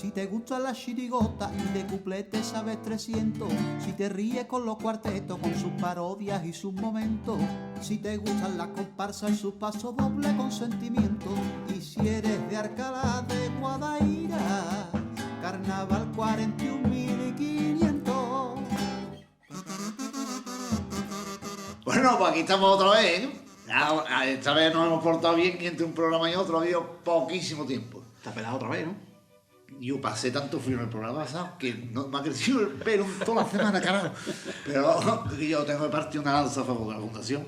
Si te gusta la chirigota y de cuplete sabes 300, si te ríes con los cuartetos, con sus parodias y sus momentos, si te gustan las comparsas y sus pasos doble con sentimiento, y si eres de Alcalá de Guadaira, Carnaval 41.500. Bueno, pues aquí estamos otra vez, ¿eh? Esta vez nos hemos portado bien y entre un programa y otro ha habido poquísimo tiempo. Está pelado otra vez, ¿no? Yo pasé tanto frío en el programa pasado que no, me ha crecido el pelo toda la semana, carajo. Pero yo tengo que partir una lanza a favor de la fundación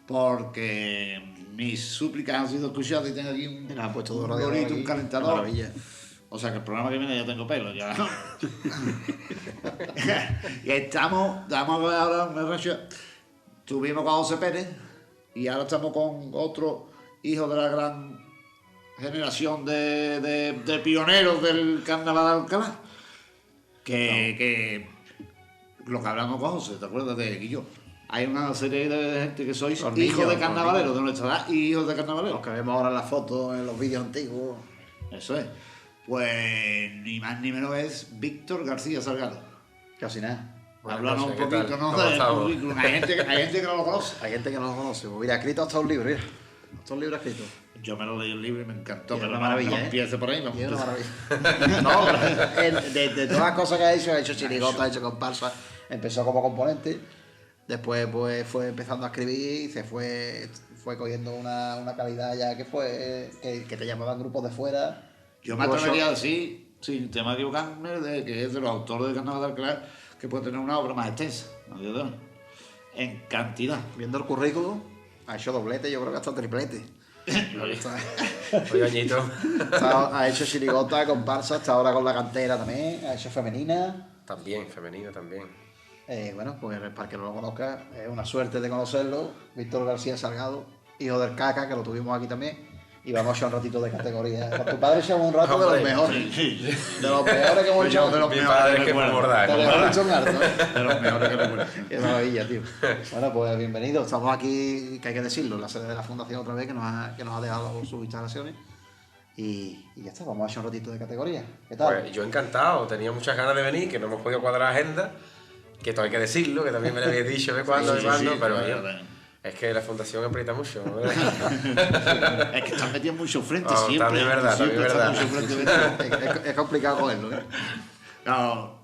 porque mis súplicas han sido escuchadas y tengo aquí un gorrito, un calentador. Maravilla. O sea que el programa que viene ya tengo pelo, ya. Y estamos ahora en el ratio. Estuvimos con José Pérez y ahora estamos con otro hijo de la gran generación de pioneros del Carnaval de Alcalá. Que lo que hablamos con José, ¿te acuerdas de Guillo? Hay una serie de gente que sois hijos de carnavaleros de nuestra edad y hijos de carnavaleros. Los que vemos ahora en las fotos, en los vídeos antiguos. Eso es. Pues ni más ni menos es Víctor García Salgado. Casi nada. Háblanos un ¿qué poquito, tal? ¿no? ¿Cómo Del estamos? currículum. Hay gente que no lo conoce. Hay gente que no lo conoce. Pues mira, ha escrito hasta un libro, mira. Hasta un libro escrito. Yo me lo leí el libro y me encantó. Y es Pero una maravilla, no ¿eh? empiece por ahí. Y es una maravilla. No, pero de todas las cosas que ha hecho chirigota, ha hecho comparsa, empezó como componente, después pues fue empezando a escribir y se fue cogiendo una calidad ya que te llamaban grupos de fuera. Yo me atrevería a decir, sin tema de equivocarme, de que es de los autores de Carnaval de Alcalá que puede tener una obra más extensa, ¿no? En cantidad. Viendo el currículum, ha hecho doblete, yo creo que hasta triplete. Oye, Añito. Ha hecho chirigota, comparsa, está ahora con la cantera también, ha hecho femenina. También, femenino también. Bueno, pues para que no lo conozca, es una suerte de conocerlo. Víctor García Salgado, hijo del Caca, que lo tuvimos aquí también. Y vamos a echar un ratito de categoría. Con tu padre echamos un rato de los mejores. Sí. De los mejores que hemos echado. De los Mi mejores padre que es que me recuerdo. morda, Te lo hemos hecho un harto, ¿eh? De los mejores que recuerdo. Qué maravilla, tío. Bueno, pues bienvenido. Estamos aquí, que hay que decirlo, en la sede de la Fundación otra vez, que nos ha dejado sus instalaciones. Y ya está, vamos a echar un ratito de categoría. ¿Qué tal? Pues yo encantado, tenía muchas ganas de venir, que no hemos podido cuadrar agenda, que todo hay que decirlo, que también me lo habéis dicho de cuando, pero claro. es que la fundación aprieta mucho. Es que están metidos mucho frente siempre. También es verdad, siempre también están es mucho verdad. frente. Es complicado cogerlo, ¿eh? No,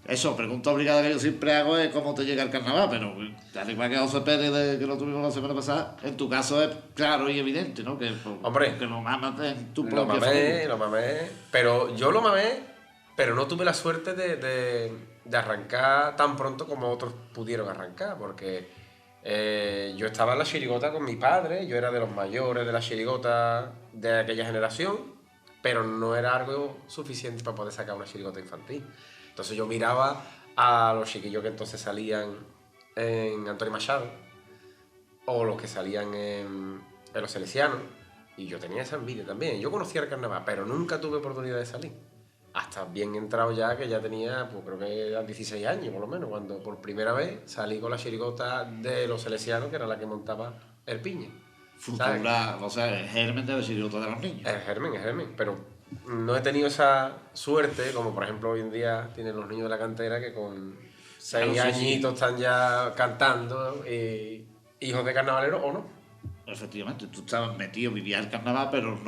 eso, pregunta obligada que yo siempre hago es cómo te llega el carnaval, pero al igual que José Pérez, que lo tuvimos la semana pasada, en tu caso es claro y evidente, ¿no? Hombre, que lo mamas en tu Lo propia familia. mamé, pero yo lo mamé, pero no tuve la suerte de arrancar tan pronto como otros pudieron arrancar, porque yo estaba en la chirigota con mi padre, yo era de los mayores de la chirigota de aquella generación, pero no era algo suficiente para poder sacar una chirigota infantil. Entonces yo miraba a los chiquillos que entonces salían en Antonio Machado, o los que salían en Los Salesianos, y yo tenía esa envidia también. Yo conocía el carnaval, pero nunca tuve oportunidad de salir. Hasta bien entrado ya, que ya tenía, pues creo que eran 16 años por lo menos, cuando por primera vez salí con la chirigota de Los Salesianos, que era la que montaba el Piña. Futura, o sea, el germen de la chirigota de los niños. Es germen, pero no he tenido esa suerte, como por ejemplo hoy en día tienen los niños de la cantera que con 6 Claro, sí, añitos están ya cantando, hijos de carnavaleros o no. Efectivamente, tú estabas metido, vivías el carnaval, pero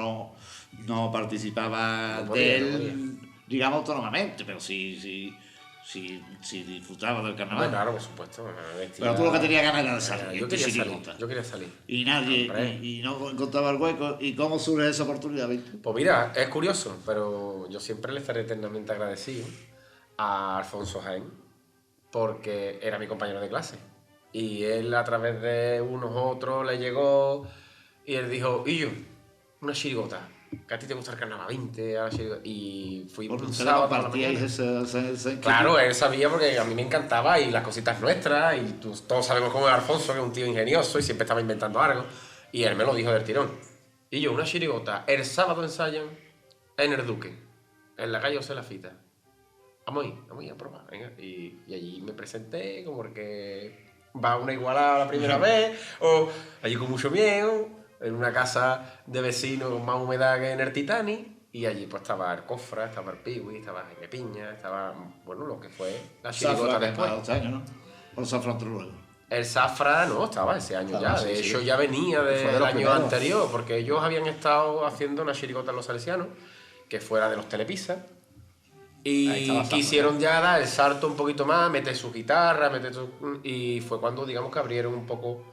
no participabas No podía, de no él, digamos, autónomamente, pero sí disfrutabas del carnaval. Hombre, claro, por supuesto. Pero tú lo que tenías ganas era de salir. Yo de quería chirigota. salir, yo quería salir. Y nadie, Hombre. y no encontraba el hueco. ¿Y cómo surge esa oportunidad, Víctor? Pues mira, es curioso, pero yo siempre le estaré eternamente agradecido a Alfonso Jaén, porque era mi compañero de clase. Y él a través de unos otros le llegó y él dijo, y yo, una chirigota, que a ti te gusta el carnaval, 20 a la chirigota. Y fui Porque un ustedes sábado por la compartíais mañana. esa inquietud. Claro, él sabía porque a mí me encantaba y las cositas nuestras y todos sabemos cómo es Alfonso, que es un tío ingenioso y siempre estaba inventando algo. Y él me lo dijo del tirón. Y yo, una chirigota, el sábado ensayan en el Duque, en la calle José Lafita. Vamos a ir a probar, venga. Y allí me presenté como que va una igualada la primera vez, o allí con mucho miedo, en una casa de vecinos con más humedad que en el Titanic. Y allí pues estaba el Cofra, estaba el Piwi, estaba Jaime Piña, estaba, bueno, lo que fue la Zafra, chirigota que después. más 2 años, ¿no? O Zafra entró luego. El Zafra no estaba ese año Estaba, ya, sí, de sí. hecho ya venía Fue de del los año primeros. anterior, porque ellos habían estado haciendo una chirigota en los Salesianos, que fuera de los Telepisas, Ahí y estaba Zafra, quisieron ya dar el salto un poquito más, meter su guitarra, y fue cuando digamos que abrieron un poco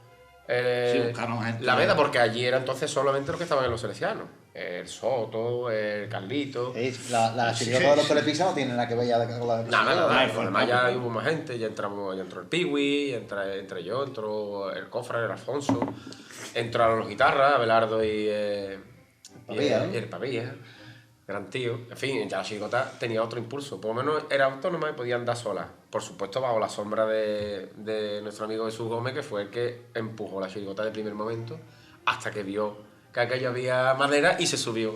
Sí, buscaron gente. la veda, porque allí era entonces solamente los que estaban en los Salesianos, el Soto, el Carlito. La chirigota de los telepisas no tiene nada que ver ya con la de Nada, fue además el ya Paco. hubo más gente, ya entró el Piwi, entré yo, entró el Cofra, el Alfonso, entraron los guitarras, Abelardo y Pavía, ¿no? y el Pavía, gran tío. En fin, ya la chirigota tenía otro impulso, por lo menos era autónoma y podía andar sola. Por supuesto, bajo la sombra de nuestro amigo Jesús Gómez, que fue el que empujó la chirigota de primer momento, hasta que vio que aquello había madera y se subió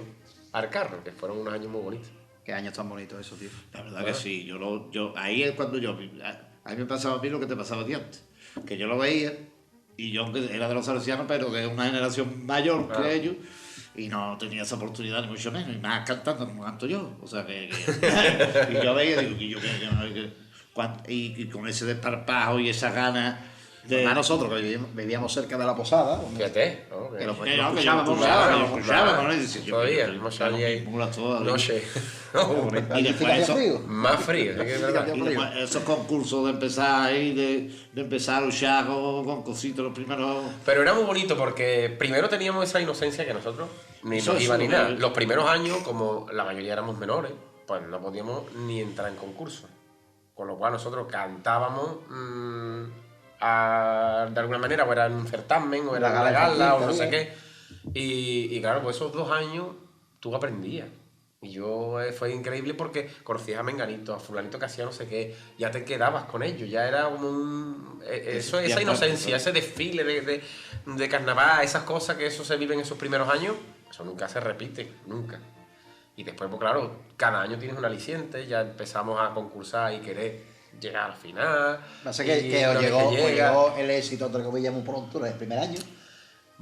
al carro, que fueron unos años muy bonitos. Qué años tan bonitos esos, tío. La verdad que sí, ahí es cuando a mí me pasaba a mí lo que te pasaba a ti antes, que yo lo veía, y yo aunque era de los salesianos, pero de una generación mayor Claro. que ellos, y no tenía esa oportunidad ni mucho menos, y más cantando como canto yo, o sea y yo veía, digo, y con ese desparpajo y esa gana de... Además nosotros que vivíamos cerca de la posada, Fíjate, ¿no? que lo Que no, que escuchábamos, yo escuchaba, ¿no? Y decía, yo, Todavía, yo, hemos yo, salido ahí. yo, toda, No sé. Y después eso, Más frío, sí que es verdad. y después esos concursos de empezar ahí, de empezar a luchar con cositos, los primeros... Pero era muy bonito porque primero teníamos esa inocencia que nosotros ni Eso, nos iba eso, ni nada. eh. Los primeros años, como la mayoría éramos menores, pues no podíamos ni entrar en concursos. Con lo cual nosotros cantábamos de alguna manera, o era en un certamen, o era en La la gala gala, o infantil, no sé también. qué. Y claro, pues esos 2 años tú aprendías. Y yo fue increíble porque conocías a Menganito, a fulanito que hacía no sé qué, ya te quedabas con ellos, ya era como esa Ya, inocencia, claro. ese desfile de carnaval, esas cosas que eso se vive en esos primeros años, eso nunca se repite, nunca. Y después, pues claro, cada año tienes un aliciente, ya empezamos a concursar y querer llegar al final. Pasa y que os una vez llegó, que os llega- llegó el éxito, entre comillas, muy pronto, el primer año.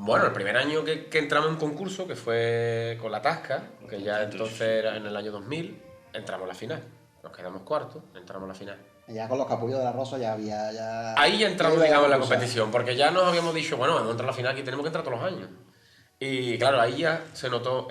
Bueno, el primer año que entramos en concurso, que fue con la Tasca, que ya entonces era en el año 2000, entramos a la final. Nos quedamos cuartos, entramos a la final. Ya con los capullos de la rosa ya había... Ahí ya entramos, iba a digamos, en la concursar. competición, porque ya nos habíamos dicho, bueno, vamos a entrar a la final y tenemos que entrar todos los años. Y claro, ahí ya se notó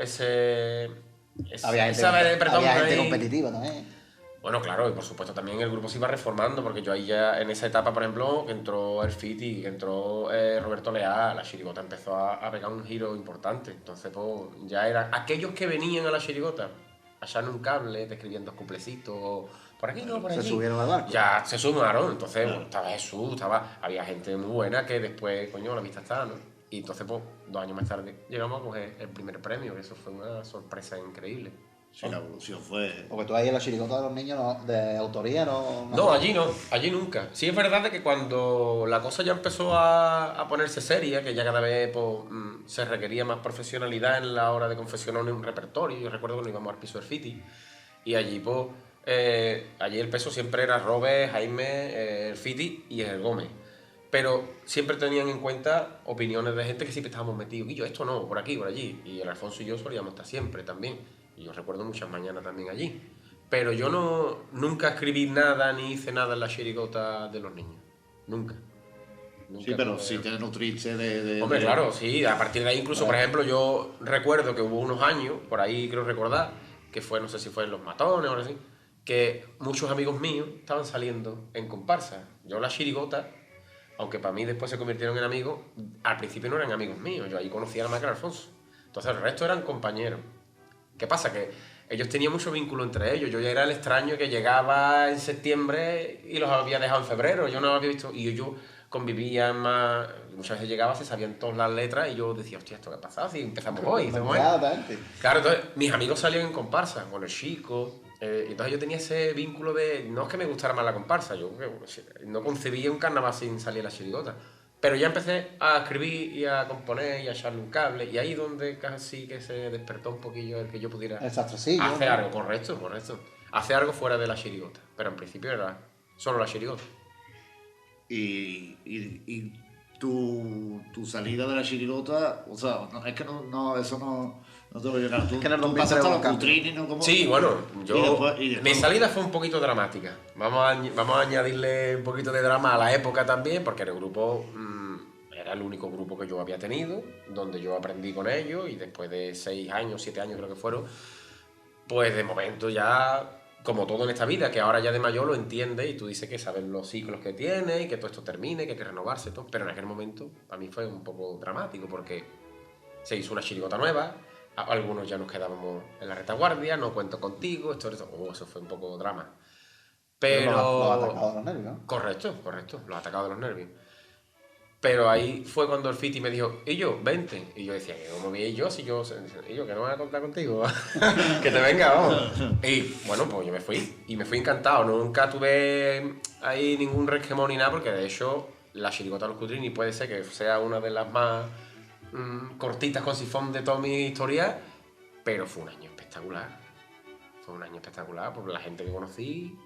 Había gente, perdón, había gente ahí- competitiva también. Bueno, claro, y por supuesto también el grupo se iba reformando, porque yo ahí ya en esa etapa, por ejemplo, que entró el Fiti, que entró Roberto Leal, la chirigota empezó a pegar un giro importante. Entonces, pues ya eran aquellos que venían a la chirigota a echarle un cable, te escribían 2 cuplecitos, por aquí no, por Se allí. subieron al barco. Ya se sumaron, entonces Claro. estaba Jesús, había gente muy buena que después, coño, la vista está, ¿no? Y entonces, pues, 2 años más tarde llegamos a coger el primer premio, que eso fue una sorpresa increíble. Sí, la evolución fue... Porque tú ahí en la chirigota de los niños de autoría No, allí no, allí nunca. Sí es verdad de que cuando la cosa ya empezó a ponerse seria, que ya cada vez pues, se requería más profesionalidad en la hora de confeccionar un repertorio, yo recuerdo cuando íbamos al piso del Fiti, y allí pues, allí el peso siempre era Robert, Jaime, el Fiti y el Gómez. Pero siempre tenían en cuenta opiniones de gente que siempre estábamos metidos. Y yo, esto no, por aquí, por allí. Y el Alfonso y yo solíamos estar siempre también. Y yo recuerdo muchas mañanas también allí. Pero yo nunca escribí nada ni hice nada en la chirigota de los niños. Nunca. Sí, pero sí te nutriste de... Hombre, de- claro, sí. A partir de ahí, incluso, por ejemplo, yo recuerdo que hubo unos años, por ahí creo recordar, que fue, no sé si fue en Los Matones o algo así, que muchos amigos míos estaban saliendo en comparsa. Yo la chirigota, aunque para mí después se convirtieron en amigos, al principio no eran amigos míos. Yo ahí conocía a Macar Alfonso. Entonces el resto eran compañeros. ¿Qué pasa? Que ellos tenían mucho vínculo entre ellos. Yo ya era el extraño que llegaba en septiembre y los había dejado en febrero. Yo no los había visto. Y ellos convivían más. Muchas veces llegaba, se sabían todas las letras y yo decía, hostia, ¿esto qué ha pasado? Si empezamos hoy. ¿cómo es? Exactamente. Claro, entonces mis amigos salían en comparsa con el chico. Entonces yo tenía ese vínculo de. No es que me gustara más la comparsa, yo no concebía un carnaval sin salir a la chirigota. Pero ya empecé a escribir y a componer y a echarle un cable. Y ahí donde casi que se despertó un poquillo el que yo pudiera El sastrecillo. hacer algo, correcto. Hacer algo fuera de la chirigota. Pero en principio era solo la chirigota. Y tu salida de la chirigota, o sea, es que eso No te voy a llegar. Tú, Es que en el tú 2003 pasaste a hubo los cambio. Cutrini, ¿no? Como- Sí, bueno, yo. y después- Mi salida fue un poquito dramática. Vamos a añadirle un poquito de drama a la época también, porque en el grupo era el único grupo que yo había tenido, donde yo aprendí con ellos, y después de 6 años, 7 años creo que fueron, pues de momento ya. Como todo en esta vida, que ahora ya de mayor lo entiende y tú dices que sabes los ciclos que tiene y que todo esto termine, que hay que renovarse, todo. Pero en aquel momento para mí fue un poco dramático porque se hizo una chirigota nueva, algunos ya nos quedábamos en la retaguardia, no cuento contigo, eso fue un poco drama. Pero... Los atacados de los nervios, ¿no? Correcto, los atacados de los nervios. Pero ahí fue cuando el Fiti me dijo, y yo, vente. Y yo decía, ¿cómo voy yo si yo, y yo que no voy a contar contigo? Que te venga, vamos. Y bueno, pues yo me fui. Y me fui encantado. Nunca tuve ahí ningún resquemor ni nada, porque de hecho la chirigota de los Cutrini puede ser que sea una de las más cortitas con sifón de toda mi historia, pero fue un año espectacular. Fue un año espectacular por la gente que conocí,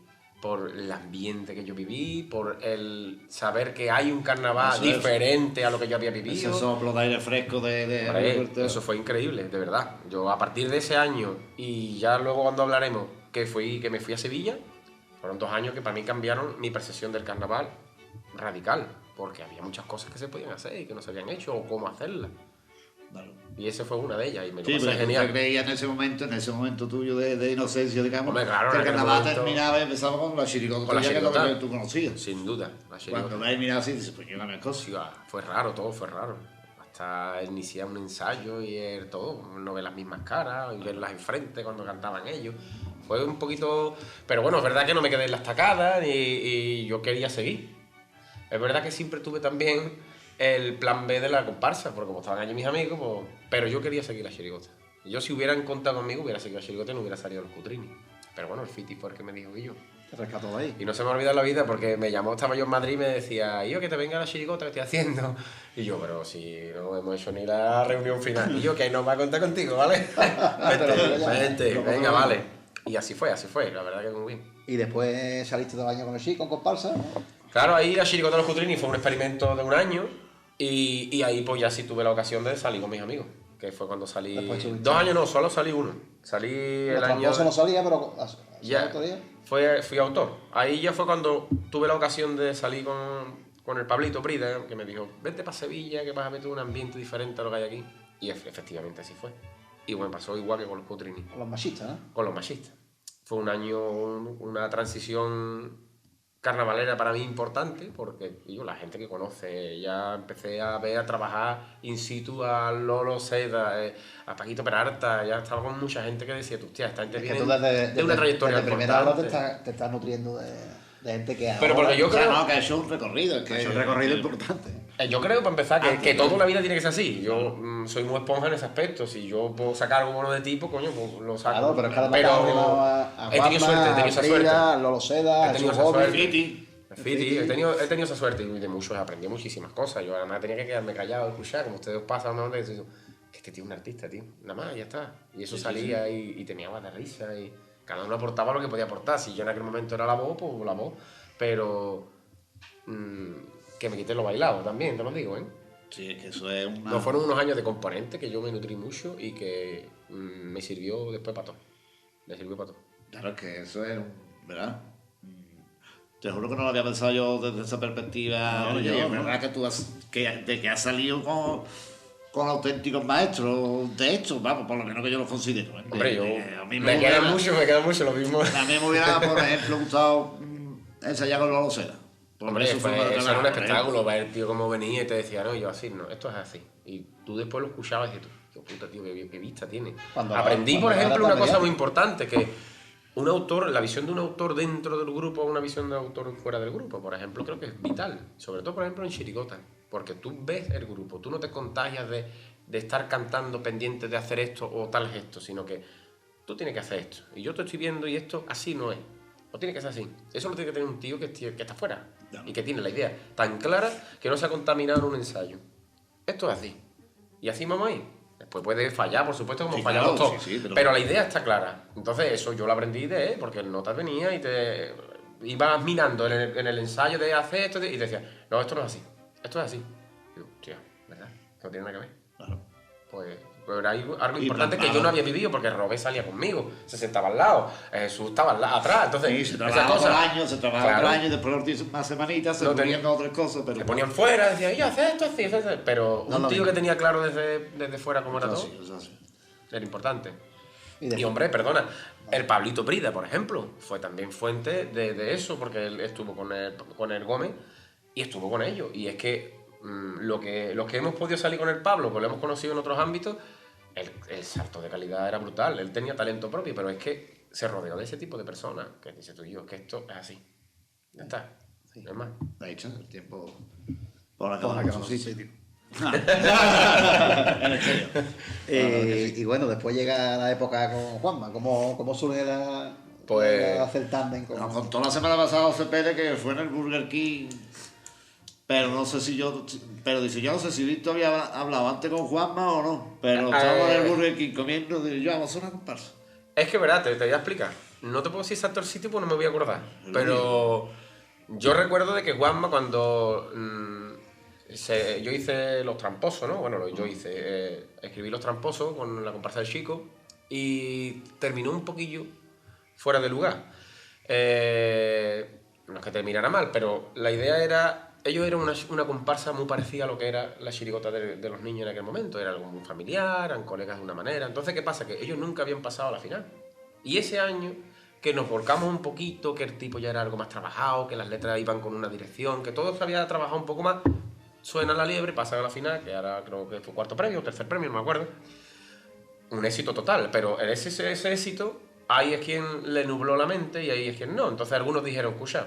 por el ambiente que yo viví, por el saber que hay un carnaval Eso es. diferente a lo que yo había vivido. Ese soplo de aire fresco de Hombre, eso fue increíble, de verdad. Yo a partir de ese año, y ya luego cuando hablaremos, que me fui a Sevilla, fueron 2 años que para mí cambiaron mi percepción del carnaval radical, porque había muchas cosas que se podían hacer y que no se habían hecho, o cómo hacerlas. Claro. Y esa fue una de ellas, y me lo Sí, pasé pero genial. tú creías en ese momento tuyo de inocencia, digamos, Hombre, claro, que en el aquel carnaval momento- terminaba y empezaba con la chirigota, Con la tuya, que es lo chirigota. que tú conocías. Sin duda, la chirigota. Cuando ves y miras así, dices, pues qué buena cosa. Sí, fue raro, todo fue raro. Hasta iniciar un ensayo y todo, no ver las mismas caras y verlas enfrente cuando cantaban ellos. Fue un poquito... Pero bueno, es verdad que no me quedé en la estacada y yo quería seguir. Es verdad que siempre tuve también el plan B de la comparsa, porque como estaban allí mis amigos, pues... pero yo quería seguir la chirigota. Yo si hubieran contado conmigo hubiera seguido la chirigota y no hubiera salido los Cutrini. Pero bueno, el Fiti fue el que me dijo que yo. Te rescató de ahí. Y no se me ha olvidado la vida porque me llamó, estaba yo en Madrid y me decía, yo que te venga la chirigota que estoy haciendo. Y yo, pero si no hemos hecho ni la reunión final. Y yo, que no va a contar contigo, ¿vale? Vente, venga, vale. Y así fue, la verdad que muy bien. Y después saliste del año con el Chico, con comparsa, ¿no? Claro, ahí la chirigota de los Cutrini fue un experimento de 1 año y ahí pues ya sí tuve la ocasión de salir con mis amigos. Que fue cuando salí... Después estuviste- 2 años no, solo salí 1. Salí el Los año... tramposos no salía, pero Ya, autoría. fui autor. Ahí ya fue cuando tuve la ocasión de salir con el Pablito Prida, que me dijo, vete para Sevilla, que vas a ver tú un ambiente diferente a lo que hay aquí. Y efectivamente así fue. Y bueno, pasó igual que con los Cutrini, Con los machistas, ¿no? con los machistas. Fue un año, una transición carnavalera para mí importante, porque yo, la gente que conoce, ya empecé a ver, a trabajar in situ a Lolo Seda, a Paquito Peralta, ya estaba con mucha gente que decía, hostia, esta gente Es que viene tú desde una trayectoria desde primera hora importante. te estás nutriendo de gente que Pero ahora- porque yo O sea, creo... no, que ha hecho un recorrido. Es que Ha hecho un recorrido importante. Yo creo, para empezar, que toda la vida tiene que ser así. Yo soy muy esponja en ese aspecto. Si yo puedo sacar algo bueno de tipo, coño, pues lo saco. Claro, pero es que además Pero te has arrimado a he tenido suerte, he tenido esa suerte. Frida, Lolo Seda, He tenido Jesús esa Gómez. suerte. Fiti. Fiti, he tenido esa suerte y de muchos he aprendido muchísimas cosas. Yo además tenía que quedarme callado, escuchar, como ustedes pasan, ¿no? Que este tío es un artista, tío. Nada más, ya está. Y eso salía y tenía más de risa y cada uno aportaba lo que podía aportar. Si yo en aquel momento era la voz, pues la voz. Pero que me quité lo bailado también, te lo digo, ¿eh? Sí, es que eso es una... No, fueron unos años de componente que yo me nutrí mucho y que me sirvió después para todo. Me sirvió para todo. Claro, es que eso es ¿verdad? Te juro que no lo había pensado yo desde esa perspectiva. No, Oye, yo es no. verdad que tú que has salido con auténticos maestros de esto, vamos, por lo menos que yo los considero. ¿eh? Hombre, yo A mí me queda mucho lo mismo. A mí me hubiera, por ejemplo, gustado ensayar con Lolo Seda. Por Hombre, eso fue eso para era un trabajar, espectáculo, ver el tío cómo venía y te decía, no, yo así, no, esto es así. Y tú después lo escuchabas y dices, qué puta, tío, qué vista tiene. Cuando Aprendí, cuando por ejemplo, era una tan cosa muy mediático. importante, que un autor, la visión de un autor dentro del grupo o una visión de autor fuera del grupo, por ejemplo, creo que es vital. Sobre todo, por ejemplo, en chirigota. Porque tú ves el grupo, tú no te contagias de estar cantando pendiente de hacer esto o tal gesto, sino que tú tienes que hacer esto. Y yo te estoy viendo y esto así no es. O tiene que ser así. Eso lo tiene que tener un tío que está fuera y que tiene la idea tan clara que no se ha contaminado en un ensayo. Esto es así. Y así vamos ahí. Después puede fallar, por supuesto, como Sí, fallamos claro, todos. sí, sí, pero la idea está clara. Entonces, eso yo lo aprendí de él, porque el nota venía y te ibas minando en el ensayo de hacer esto y te decía, no, esto no es así. Esto es así. Y digo, tío, ¿verdad? Que no tiene nada que ver. Claro. Pues Pero era algo Y importante que plasmado. yo no había vivido porque Robé salía conmigo, se sentaba al lado, Jesús estaba atrás, entonces Sí, se esas trabajaba cosas, otro año, se trabajaba claro, otro año, después las últimas semanitas se No tenía- ponían otras cosas, pero... se ponían fuera, decían, yo haz esto, así, pero No un lo tío mismo. que tenía claro desde fuera cómo era todo, Eso sí. era importante. Y Y hombre, perdona, el Pablito Brida, por ejemplo, fue también fuente de eso, porque él estuvo con el Gómez y estuvo con ellos. Y es que los que hemos podido salir con el Pablo, pues lo hemos conocido en otros ámbitos, el salto de calidad era brutal. Él tenía talento propio, pero es que se rodeó de ese tipo de personas, que dice tú y yo, es que esto es así. Ya está. No es más. De hecho, el tiempo... Por Por acá, su sitio. En serio. Y bueno, después llega la época con Juanma. ¿Cómo surge Pues- hacer tándem con... Nos contó la semana pasada José Pérez que fue en el Burger King, pero no sé si yo... Pero dice, yo no sé si Víctor había hablado antes con Juanma o no, pero estábamos en el Burger King comiendo y digo, yo, vamos a hacer una comparsa. Es que verás, te voy a explicar. No te puedo decir exacto el sitio porque no me voy a acordar. Pero yo recuerdo de que Juanma cuando yo hice Los Tramposos, ¿no? Bueno, yo escribí Los Tramposos con la comparsa del Chico y terminó un poquillo fuera de lugar. No es que terminara mal, pero la idea era... Ellos eran una comparsa muy parecida a lo que era la chirigota de los niños en aquel momento. Era algo muy familiar, eran colegas de una manera. Entonces, ¿qué pasa? Que ellos nunca habían pasado a la final. Y ese año que nos volcamos un poquito, que el tipo ya era algo más trabajado, que las letras iban con una dirección, que todo se había trabajado un poco más, suena la liebre, pasan a la final, que ahora creo que fue cuarto premio, tercer premio, no me acuerdo. Un éxito total, pero ese éxito, ahí es quien le nubló la mente y ahí es quien no. Entonces algunos dijeron, escucha,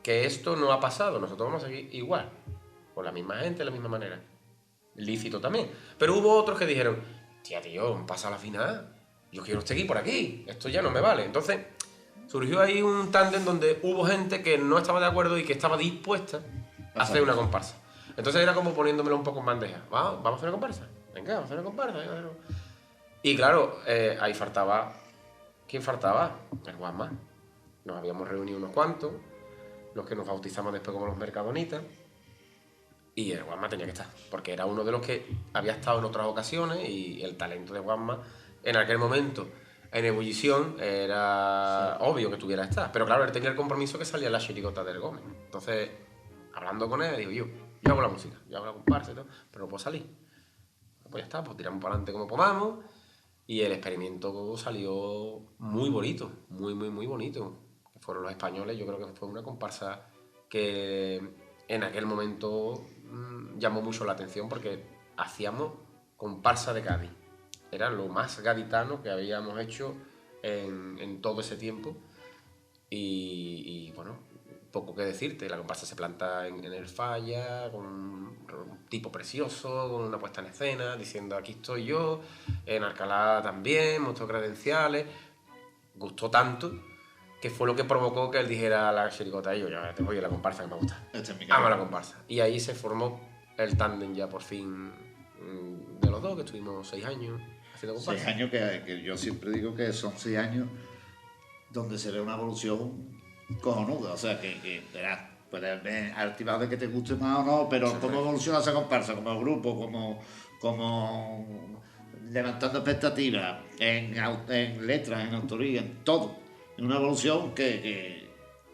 que esto no ha pasado, nosotros vamos a seguir igual, con la misma gente, de la misma manera. Lícito también. Pero hubo otros que dijeron, tía, tío, pasa a la final, yo quiero seguir por aquí, esto ya no me vale. Entonces surgió ahí un tándem donde hubo gente que no estaba de acuerdo y que estaba dispuesta a hacer una comparsa. Entonces era como poniéndomelo un poco en bandeja. Vamos a hacer una comparsa. Venga, vamos a hacer una comparsa. Venga, vamos a hacer una... Y claro, ahí faltaba... ¿Quién faltaba? El Juanma. Nos habíamos reunido unos cuantos, los que nos bautizamos después como los Mercadonitas, y el Juanma tenía que estar, porque era uno de los que había estado en otras ocasiones y el talento de Juanma en aquel momento en ebullición era obvio que tuviera que estar. Pero claro, él tenía el compromiso que salía en la chirigota del Gómez. Entonces, hablando con él, digo yo hago la música, yo hago la comparsa y todo, pero no puedo salir. Pues ya está, pues tiramos para adelante como podamos. Y el experimento salió muy bonito, muy bonito. Que fueron los españoles, yo creo que fue una comparsa que en aquel momento llamó mucho la atención porque hacíamos comparsa de Cádiz. Era lo más gaditano que habíamos hecho en todo ese tiempo. Y bueno, poco que decirte, la comparsa se planta en el Falla, con un tipo precioso, con una puesta en escena, diciendo aquí estoy yo, en Alcalá también, mostró credenciales, gustó tanto, que fue lo que provocó que él dijera a la chirigota, yo ya te voy a la comparsa que me gusta, Este es mi vamos a la canal. comparsa. Y ahí se formó el tándem ya por fin de los dos, que estuvimos 6 años haciendo comparsa. 6 años que yo siempre digo que son 6 años donde se ve una evolución cojonuda, o sea que verás, puedes ver activado de que te guste más o no, pero Sí, cómo sí. evoluciona esa comparsa, como grupo, como levantando expectativas en letras, en autoría, en todo, en una evolución que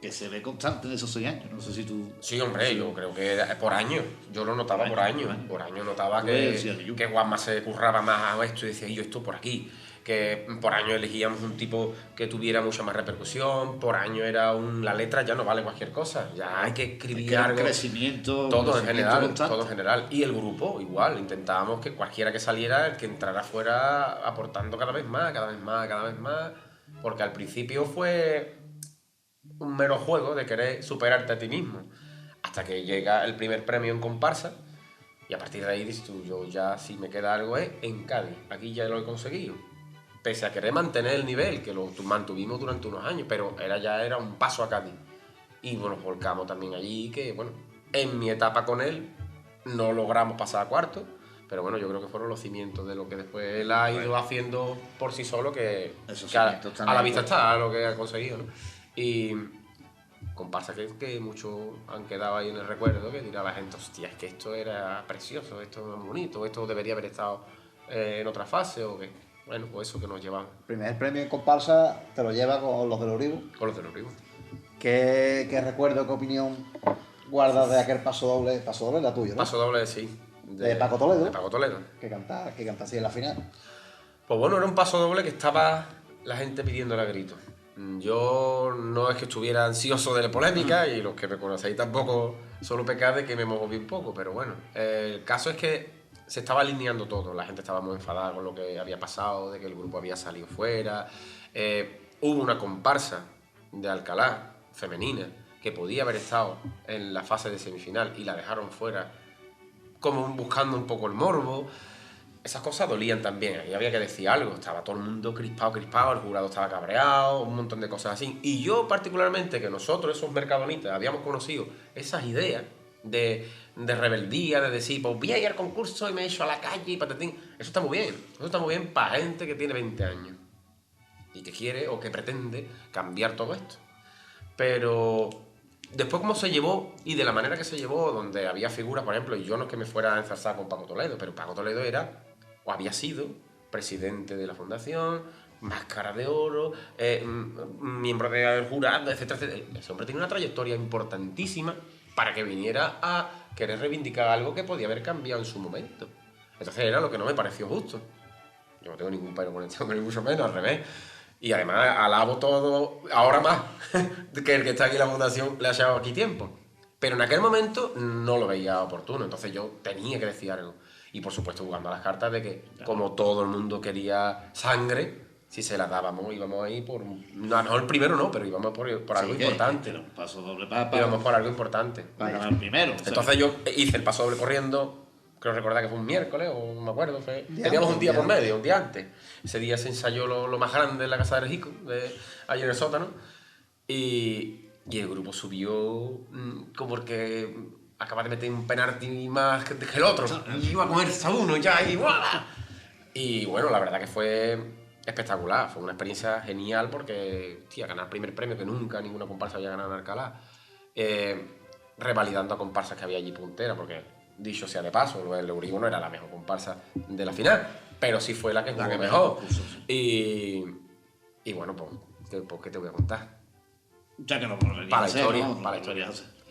se ve constante en esos 6 años, no sé si tú... Sí, hombre, yo creo que era por año. Yo lo notaba por año. Por año notaba Pues, que Juanma se curraba más a esto y decía, yo esto por aquí. Que por año elegíamos un tipo que tuviera mucha más repercusión. Por año era la letra ya no vale cualquier cosa. Ya hay que escribir que era un algo. crecimiento Todo en crecimiento general, constante. todo en general. Y el grupo, igual. Intentábamos que cualquiera que saliera, el que entrara fuera aportando cada vez más, cada vez más, cada vez más. Porque al principio fue un mero juego de querer superarte a ti mismo. Hasta que llega el primer premio en comparsa y a partir de ahí dices tú, yo ya si me queda algo es en Cádiz. Aquí ya lo he conseguido. Pese a querer mantener el nivel, que lo mantuvimos durante unos años, pero ya era un paso a Cádiz. Y bueno, nos volcamos también allí, que bueno, en mi etapa con él no logramos pasar a cuarto, pero bueno, yo creo que fueron los cimientos de lo que después él ha ido haciendo por sí solo, que Esos que a cimientos están la ahí, vista pues. está lo que ha conseguido, ¿no? Y comparsa que muchos han quedado ahí en el recuerdo, que dirá la gente, hostia, es que esto era precioso, esto es muy bonito, esto debería haber estado en otra fase o qué. Bueno, pues eso que nos llevamos. Primer premio en comparsa te lo lleva con los del Oribu. Con los de los primos. ¿Qué recuerdo, qué opinión guardas de aquel paso doble? Paso doble era tuyo, ¿no? Paso doble, sí. De Paco Toledo. De Paco Toledo. Que canta así en la final. Pues bueno, era un paso doble que estaba la gente pidiéndole a gritos. Yo no es que estuviera ansioso de la polémica y los que me conocéis tampoco solo pecad de que me moví un poco, pero bueno, el caso es que se estaba alineando todo, la gente estaba muy enfadada con lo que había pasado, de que el grupo había salido fuera, hubo una comparsa de Alcalá femenina que podía haber estado en la fase de semifinal y la dejaron fuera como buscando un poco el morbo. Esas cosas dolían también, y había que decir algo, estaba todo el mundo crispado, el jurado estaba cabreado, un montón de cosas así. Y yo particularmente, que nosotros, esos mercadonitas, habíamos conocido esas ideas de rebeldía, de decir, pues voy a ir al concurso y me he hecho a la calle y patatín. Eso está muy bien para gente que tiene 20 años y que quiere o que pretende cambiar todo esto. Pero después cómo se llevó y de la manera que se llevó, donde había figuras, por ejemplo, y yo no es que me fuera a enzarzar con Paco Toledo, pero Paco Toledo era, o había sido, presidente de la fundación, máscara de oro, miembro del jurado, etcétera, etcétera. Ese hombre tiene una trayectoria importantísima para que viniera a querer reivindicar algo que podía haber cambiado en su momento. Entonces era lo que no me pareció justo. Yo no tengo ningún pero con esto, ni mucho menos, al revés. Y además alabo todo, ahora más, que el que está aquí en la fundación le ha llevado aquí tiempo. Pero en aquel momento no lo veía oportuno, entonces yo tenía que decir algo. Y por supuesto jugando a las cartas de que, como todo el mundo quería sangre, si se la dábamos, íbamos ahí por... No, a lo mejor el primero no, pero íbamos por algo importante. Era un paso doble para Íbamos por algo importante. ganar el primero. Entonces yo hice el paso doble corriendo, creo recordar que fue un miércoles, o no me acuerdo, teníamos un día por medio, un día antes. Ese día se ensayó lo más grande en la casa de Rejico, allí en el sótano, y el grupo subió como porque acaba de meter un penalti más que el otro, y iba a comerse a uno ya, y ¡guau! Y bueno, la verdad que fue espectacular, fue una experiencia genial porque, tía, ganar primer premio que nunca ninguna comparsa había ganado en Alcalá, revalidando a comparsas que había allí puntera, porque dicho sea de paso, el Euribo no era la mejor comparsa de la final, pero sí fue la que jugó mejor. Y bueno, pues, ¿qué te voy a contar? Ya que lo volvería Para a la hacer, historia, ¿no? para la Lo volvería historia. a hacer.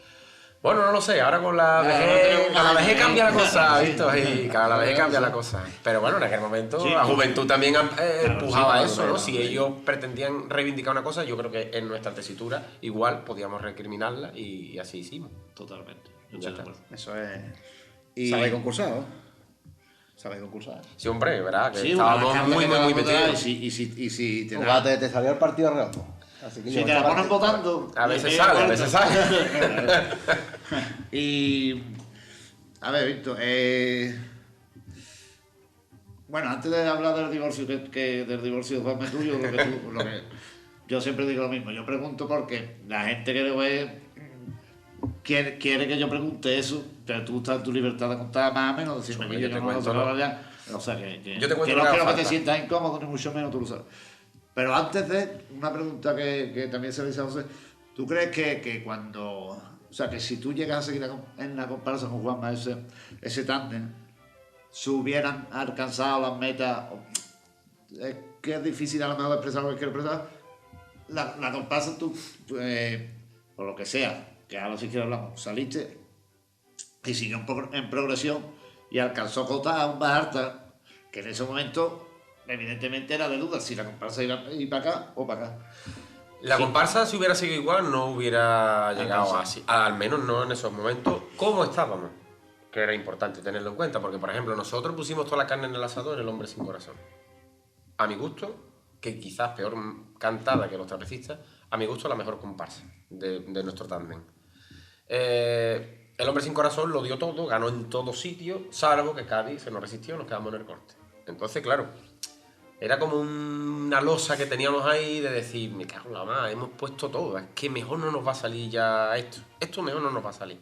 Bueno, no lo sé, ahora con la vejez, a la vejez cambia la cosa, ¿viste? Y cada la vejez cambia la cosa. Pero bueno, en aquel momento la juventud también empujaba eso, ¿no? Si ellos pretendían reivindicar una cosa, yo creo que en nuestra tesitura igual podíamos recriminarla y así hicimos. Totalmente. Yo Ya estoy de está. acuerdo. Eso es. Y... ¿Sabéis concursar? ¿Sabéis concursar? Sí, hombre, ¿verdad? Que Sí, estábamos muy metidos. Y si te Jugate, te salió el partido redondo. Así que Si yo te la ponen votando. A veces sale, a veces sale. Y. A ver, Víctor. Bueno, antes de hablar del divorcio, del divorcio de Juanme tuyo, yo siempre digo lo mismo. Yo pregunto porque la gente que lo ve quiere que yo pregunte eso, pero tú estás en tu libertad de contar más o menos, decirme Hombre, que yo yo te no cuento, lo ¿no? ya. O sea, que Yo te cuento que lo no que quiero haga que te falta. sientas incómodo, ni mucho menos, tú lo sabes. Pero antes de, una pregunta que también se le hizo a José, ¿tú crees que cuando, o sea, que si tú llegas a seguir en la comparsa con Juanma, ese tándem, se hubieran alcanzado las metas, es que es difícil a lo mejor expresar lo que quiero expresar, la comparsa tú, por lo que sea, que ahora sí que hablamos, saliste y siguió en progresión y alcanzó cotas aún más altas, que en ese momento evidentemente era de duda si la comparsa iba a ir para acá o para acá. La Sí. comparsa, si hubiera sido igual, no hubiera llegado Alcanzado. así. Al menos no en esos momentos. ¿Cómo estábamos? Que era importante tenerlo en cuenta, porque, por ejemplo, nosotros pusimos toda la carne en el asador en El Hombre Sin Corazón. A mi gusto, que quizás peor cantada que los trapecistas, a mi gusto la mejor comparsa de nuestro tándem. El Hombre Sin Corazón lo dio todo, ganó en todo sitio, salvo que Cádiz se nos resistió, nos quedamos en el corte. Entonces, claro, era como una losa que teníamos ahí de decir, me cago en la madre, hemos puesto todo, es que mejor no nos va a salir ya esto mejor no nos va a salir.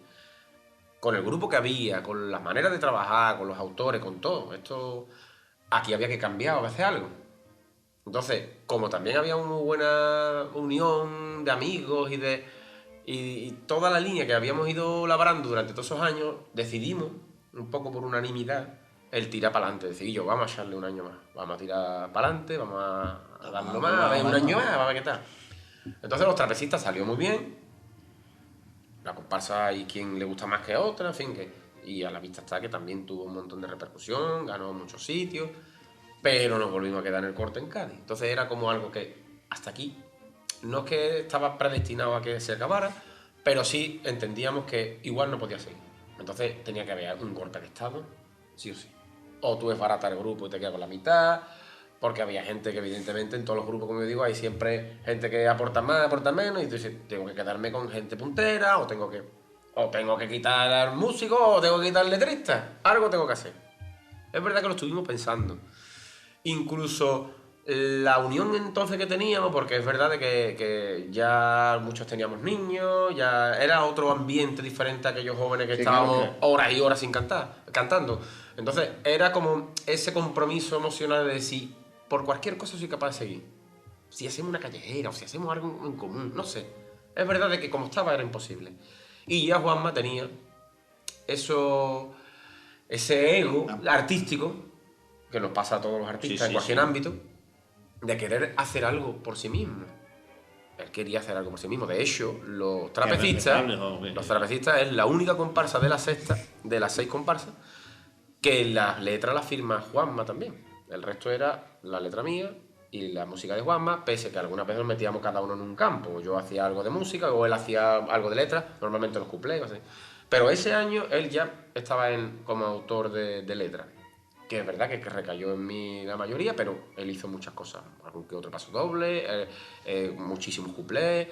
Con el grupo que había, con las maneras de trabajar, con los autores, con todo, aquí había que cambiar o hacer algo. Entonces, como también había una muy buena unión de amigos y toda la línea que habíamos ido labrando durante todos esos años, decidimos, un poco por unanimidad, el tirar para adelante, decir, yo, vamos a echarle un año más, vamos a tirar para adelante, vamos a darlo más, a ver un año más, vamos a ver qué tal. Entonces los trapecistas salió muy bien, la comparsa hay quien le gusta más que otra, en fin, y a la vista está que también tuvo un montón de repercusión, ganó muchos sitios, pero nos volvimos a quedar en el corte en Cádiz. Entonces era como algo que hasta aquí, no es que estaba predestinado a que se acabara, pero sí entendíamos que igual no podía seguir. Entonces tenía que haber un golpe de estado, sí o sí. O tú desbaratas el grupo y te quedas con la mitad, porque había gente que evidentemente en todos los grupos, como yo digo, hay siempre gente que aporta más, aporta menos, y tú dices, tengo que quedarme con gente puntera, o tengo que quitar al músico, o tengo que quitar al letrista, algo tengo que hacer. Es verdad que lo estuvimos pensando. Incluso la unión entonces que teníamos, porque es verdad de que ya muchos teníamos niños, ya era otro ambiente diferente a aquellos jóvenes que estábamos horas y horas sin cantando. Entonces era como ese compromiso emocional de decir, por cualquier cosa soy capaz de seguir. Si hacemos una callejera o si hacemos algo en común, no sé. Es verdad de que como estaba era imposible. Y ya Juanma tenía ese ego artístico, que nos pasa a todos los artistas en cualquier ámbito, de querer hacer algo por sí mismo. Él quería hacer algo por sí mismo. De hecho, los trapecistas es la única comparsa de la sexta, de las 6 comparsas, que la letra la firma Juanma también. El resto era la letra mía y la música de Juanma, pese que algunas veces nos metíamos cada uno en un campo. Yo hacía algo de música o él hacía algo de letra, normalmente los cuplés, así. Pero ese año él ya estaba como autor de letra. Que es verdad que recayó en mí la mayoría, pero él hizo muchas cosas. Algún que otro paso doble, muchísimos cuplés,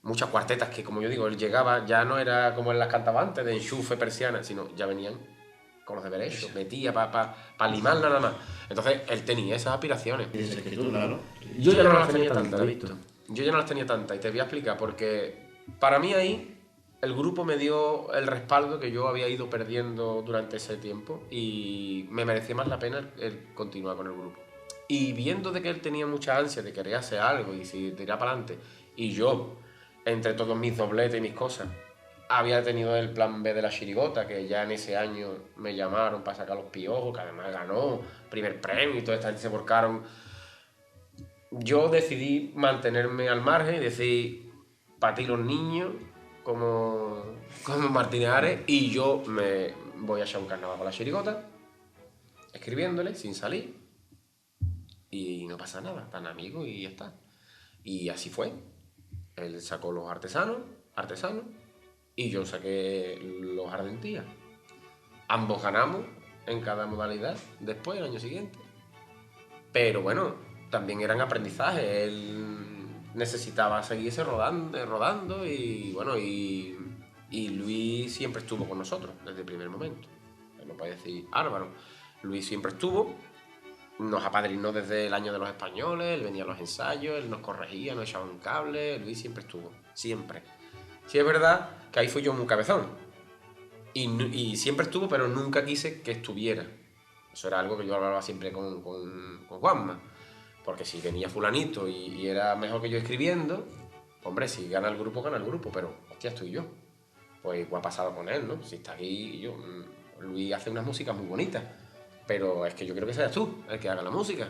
muchas cuartetas que, como yo digo, él llegaba, ya no era como él las cantaba antes, de enchufe, persiana, sino ya venían con los deberes hechos, metía para limar nada más. Entonces, él tenía esas aspiraciones. Yo ya no las tenía tantas, ¿visto? Yo ya no las tenía tantas, y te voy a explicar, porque para mí ahí el grupo me dio el respaldo que yo había ido perdiendo durante ese tiempo y me merecía más la pena el continuar con el grupo. Y viendo de que él tenía mucha ansia de querer hacer algo y si tirar para adelante, y yo, entre todos mis dobletes y mis cosas, había tenido el plan B de la chirigota, que ya en ese año me llamaron para sacar los piojos, que además ganó primer premio y toda esta gente se volcaron. Yo decidí mantenerme al margen y decir, para ti los niños, como Martínez Ares, y yo me voy a echar un carnaval con la chirigota, escribiéndole sin salir, y no pasa nada, tan amigos y ya está. Y así fue. Él sacó los artesanos, y yo saqué los ardentías. Ambos ganamos en cada modalidad después, el año siguiente. Pero bueno, también eran aprendizajes. Él necesitaba seguirse rodando y bueno, y Luis siempre estuvo con nosotros desde el primer momento. No puede decir Álvaro. Luis siempre estuvo, nos apadrinó desde el año de los españoles, él venía a los ensayos, él nos corregía, nos echaba un cable, Luis siempre estuvo, siempre. Sí es verdad que ahí fui yo muy cabezón y siempre estuvo, pero nunca quise que estuviera. Eso era algo que yo hablaba siempre con Juanma. Porque si venía fulanito y era mejor que yo escribiendo, hombre, si gana el grupo, pero hostia, estoy yo. Pues igual ha pasado con él, ¿no? Si está aquí, yo, Luis hace unas músicas muy bonitas, pero es que yo creo que seas tú el que haga la música.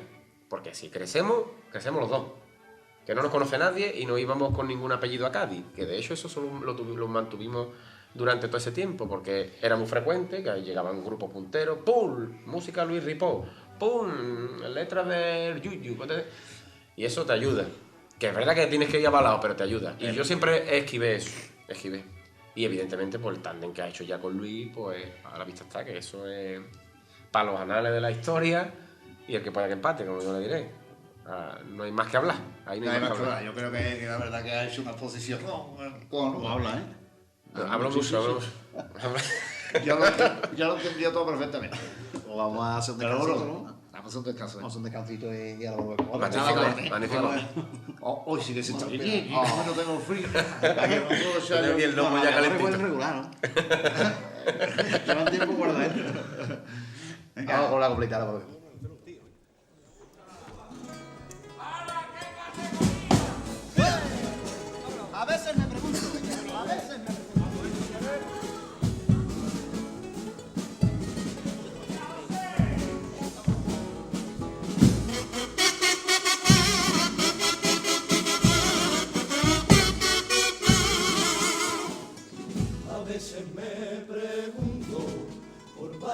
Porque si crecemos los dos. Que no nos conoce nadie y no íbamos con ningún apellido a Cádiz. Que de hecho eso solo lo mantuvimos durante todo ese tiempo, porque era muy frecuente que llegaban grupos punteros, ¡pum! Música Luis Ripó, ¡pum! Letras del Yuyu. Y eso te ayuda. Que es verdad que tienes que ir avalado, pero te ayuda. Y yo siempre esquivé. Y evidentemente, por el tándem que ha hecho ya con Luis, pues a la vista está que eso es para los anales de la historia y el que pueda que empate, como yo le diré. No hay más que hablar. Ahí no hay más que hablar. Yo creo que la verdad que ha hecho una exposición. ¿Cómo habla, Hablo mucho. Yo lo entendía todo perfectamente. O vamos a hacer un descansito, ¿no? Vamos a hacer un descanso. Vamos a hacer un descansito y ahora volvemos. Magnífico. Hoy sí que se está bien. No tengo frío. Tengo el lomo ya calentito. Regular, ¿no? Llevan tiempo guardado. Vamos con la completa, ahora volvemos. A veces me pregunto.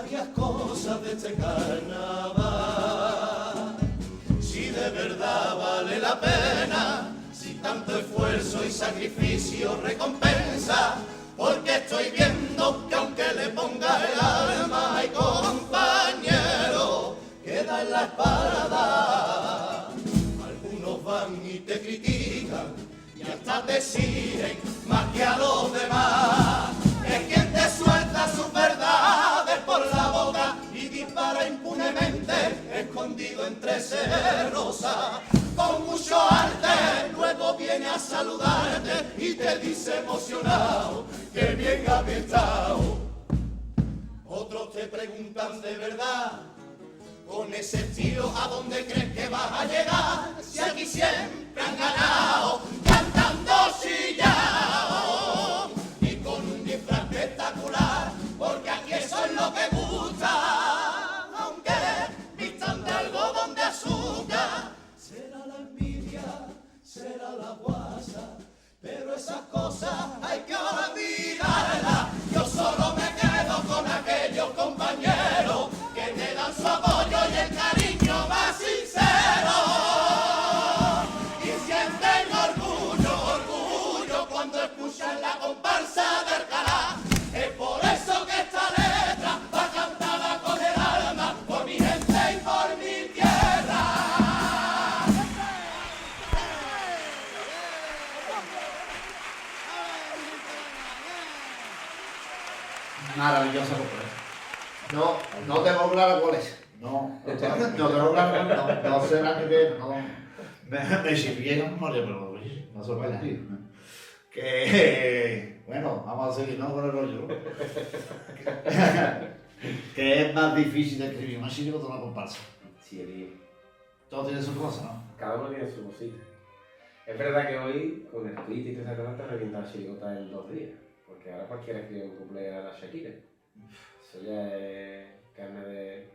varias cosas de este carnaval. Si de verdad vale la pena, si tanto esfuerzo y sacrificio recompensa, porque estoy viendo que aunque le pongas el alma, hay compañero, queda en la espalda. Algunos van y te critican y hasta te siguen más que a los demás. Es quien te suelta sus verdades por la boca y dispara impunemente, escondido entre rosas. Con mucho arte, luego viene a saludarte y te dice emocionado que bien ambientado. Otros te preguntan de verdad, con ese estilo, ¿a dónde crees que vas a llegar? Si aquí siempre han ganado, cantando chillao y con un disfraz espectacular, porque aquí eso es lo que gusta, aunque vistan de algodón de azúcar. Será la envidia, será la guasa, pero esas cosas hay que olvidarlas. Yo solo me quedo con aquellos compañeros que me dan su apoyo y el cariño más sincero. Y sienten orgullo, orgullo cuando escuchan la comparsa de Alcalá. Es por eso que esta letra va cantada con el alma, por mi gente y por mi tierra. Maravillosa composición. No tengo claro cuál es. No tengo claro, no sé la que viene, no. Me sirvieron memoria, pero me ha sorprendido. Que, bueno, vamos a seguir, ¿no? Con el rollo. Que es más difícil de escribir una chirigota o una comparsa. Sí, tío. Todo tiene sus cosas, ¿no? Cada uno tiene su cosita. Es verdad que hoy, con el tweet y toda esa cosa, te revienta la chirigota en 2 días. Porque ahora cualquiera escribe un cuplé a la Shakira. Eso ya es carne de...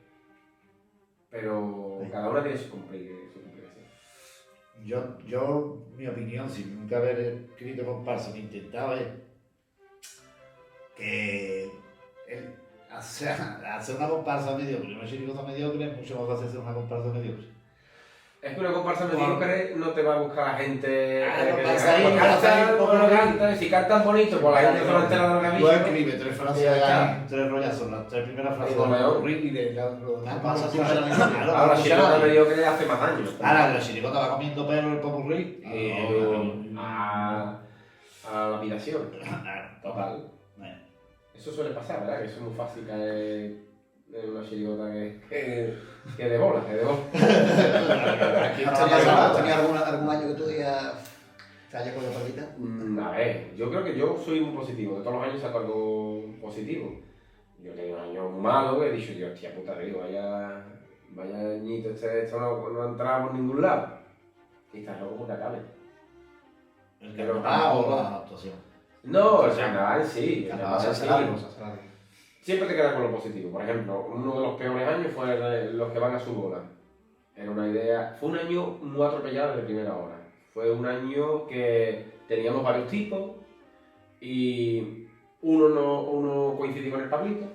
Pero cada una tiene su complicación. Yo, mi opinión, sin nunca haber escrito comparsa, me intentaba es que hacer una comparsa mediocre, una chirigota mediocre es mucho más fácil hacer una comparsa mediocre. Es que una comparsa mediocre no te va a buscar la gente si cantan bonito, pues la gente se va a enterar de lo que ha Tú dicho. escribes 3 frases ahí, 3 rollazos, las 3 primeras frases y de lo demás pasa siempre la misma. Ahora la chirigota mediocre hace más daño. Ahora la chirigota va comiendo pelo el popurrí a la lapidación. Total. Eso suele pasar, ¿verdad? Que eso es muy fácil caer en una chirigota que de bola, que de bola. ¿Tenías algún año que tú digas te haya cogido palita? A ver, yo creo que yo soy muy positivo. De todos los años saco algo positivo. Yo tengo un año malo que he dicho, Dios, tía puta, digo, vaya añito, esto no entramos en ningún lado. Y estás loco porque acabe. El que lo va o la actuación. No, el carnaval sí. El carnaval Se hace largo. Siempre te quedas con lo positivo. Por ejemplo, uno de los peores años fue los que van a su boda. Era una idea... Fue un año muy atropellado desde primera hora. Fue un año que teníamos varios tipos y uno coincidí con el Pablito.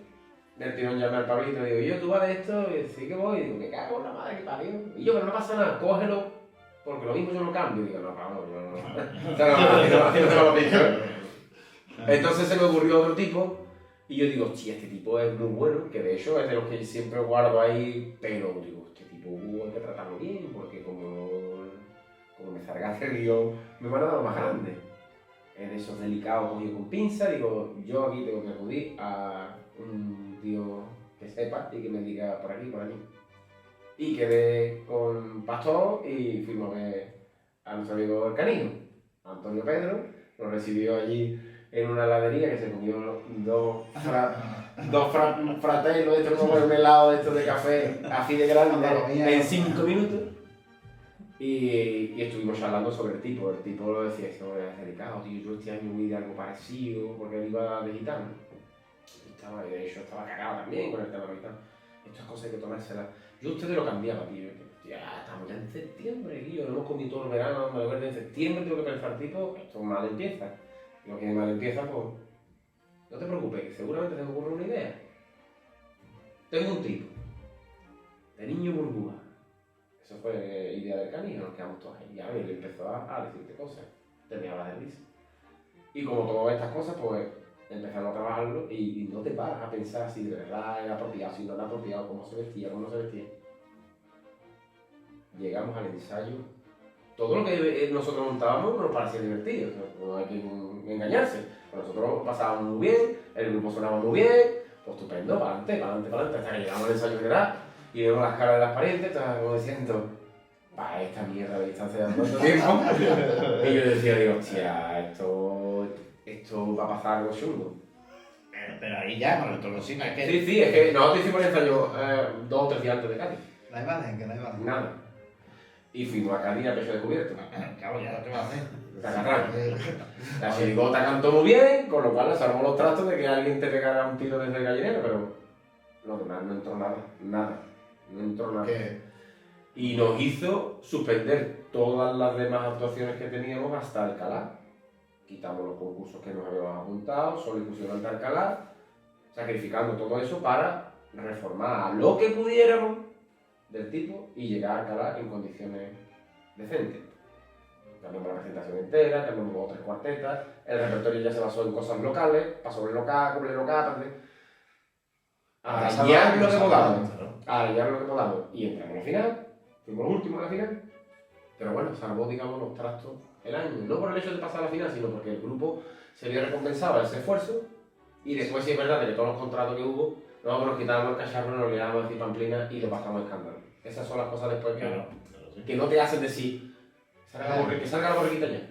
Del tirón llamé al Pablito y digo, ¿tú vas de esto? Y sí que voy. Y digo, me cago en la madre que parió. Y yo, pero no pasa nada, cógelo, porque lo mismo yo lo cambio. Y digo, no, Pablo, no. Entonces se me ocurrió otro tipo. Y yo digo, hostia, este tipo es muy bueno, que de hecho es de los que siempre guardo ahí, pero digo, este tipo hay que tratarlo bien, porque como me salga el río, me van a dar lo más grande. Es de esos delicados cogidos con pinza, digo, yo aquí tengo que acudir a un tío que sepa y que me diga por aquí, por allí. Y quedé con Pastor y fuimos a ver a nuestro amigo el Canijo, Antonio Pedro, nos recibió allí en una heladería que se comió dos fratellos, estos como un helado de café así de grande en 5 minutos. Y estuvimos charlando sobre el tipo. El tipo lo decía, esto es delicado, tío, yo este año voy de algo parecido, porque él iba de gitano. Y de hecho estaba cagado también con el tema de gitano. Estas cosas hay que tomárselas. Yo a ustedes lo cambiaba, tío. Ya estamos ya en septiembre, tío, no hemos comido todo el verano, me lo en septiembre, tengo que pensar, tipo, esto mal empieza. Lo que mal empieza, pues, no te preocupes, que seguramente te ocurre una idea. tengo un tipo de niño burbuja. Eso fue idea del Cani, nos quedamos todos ahí. Y a mí le empezó a decirte cosas, te miraba de risa. Y como todas estas cosas, pues empezamos a trabajarlo y no te paras a pensar si de verdad era apropiado, si no era apropiado, cómo se vestía, cómo no se vestía. Llegamos al ensayo. Todo lo que nosotros montábamos nos parecía divertido, no hay que engañarse. Nosotros pasábamos muy bien, el grupo sonaba muy bien, pues estupendo, para adelante, hasta que llegamos al ensayo general y vemos las caras de las parientes, estaban como diciendo, para esta mierda de distancia de tanto tiempo. Y yo decía, digo, hostia, esto va a pasar algo chungo. Pero ahí ya, con el Torresina, es que... Sí, es que nosotros hicimos el ensayo 2 o 3 días antes de Cádiz. No hay margen, que no hay margen. Nada. Y fuimos a Cádiz a pecho descubierto. Claro, ya, ¿qué va a hacer? La chirigota cantó muy bien, con lo cual le salvó los trastos de que alguien te pegara un tiro desde el gallinero, pero lo demás no entró nada. ¿Qué? Y nos hizo suspender todas las demás actuaciones que teníamos hasta Alcalá. Quitamos los concursos que nos habíamos apuntado, solo inclusión Alcalá, sacrificando todo eso para reformar lo que pudiéramos del tipo y llegar a Alcalá en condiciones decentes. Cambiamos la presentación entera, cambiamos 2 o 3 cuartetas, el repertorio ya se basó en cosas locales, pasó sobre local, cubre local, a hallar lo que podamos, y entramos en la final, fuimos los últimos en la final, pero bueno, salvó, digamos, los trastos el año, no por el hecho de pasar a la final, sino porque el grupo se vio recompensado ese esfuerzo, y después sí es verdad que todos los contratos que hubo, nosotros nos quitábamos el cacharro, nos liábamos a decir pamplina y le pasamos el escándalo. Esas son las cosas después que no te hacen decir, que salga la borriquita ya.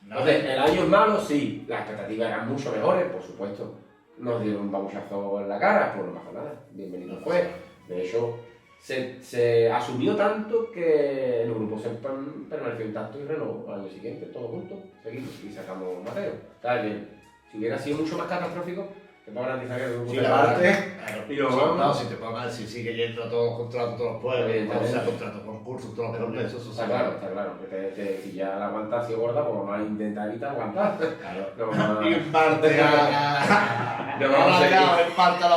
Entonces, el año es malo, sí, las expectativas eran mucho mejores, por supuesto. Nos dieron un babuchazo en la cara, pues no pasa nada, bienvenido fue. De hecho, se asumió tanto que el grupo se permaneció intacto y renovó al año siguiente, todos juntos, seguimos y sacamos Mateo. Claro que si hubiera sido mucho más catastrófico, te puedo garantizar que el grupo se parte y lo vamos. No, si te pongas, si sigue yendo a todos los contratos, todos los pueblos, o sea, contratos, concursos, todos los pueblos, eso está claro. Que si ya la aguantas así gorda, pues vamos a intentar evitar aguantar. Claro. Y en parte a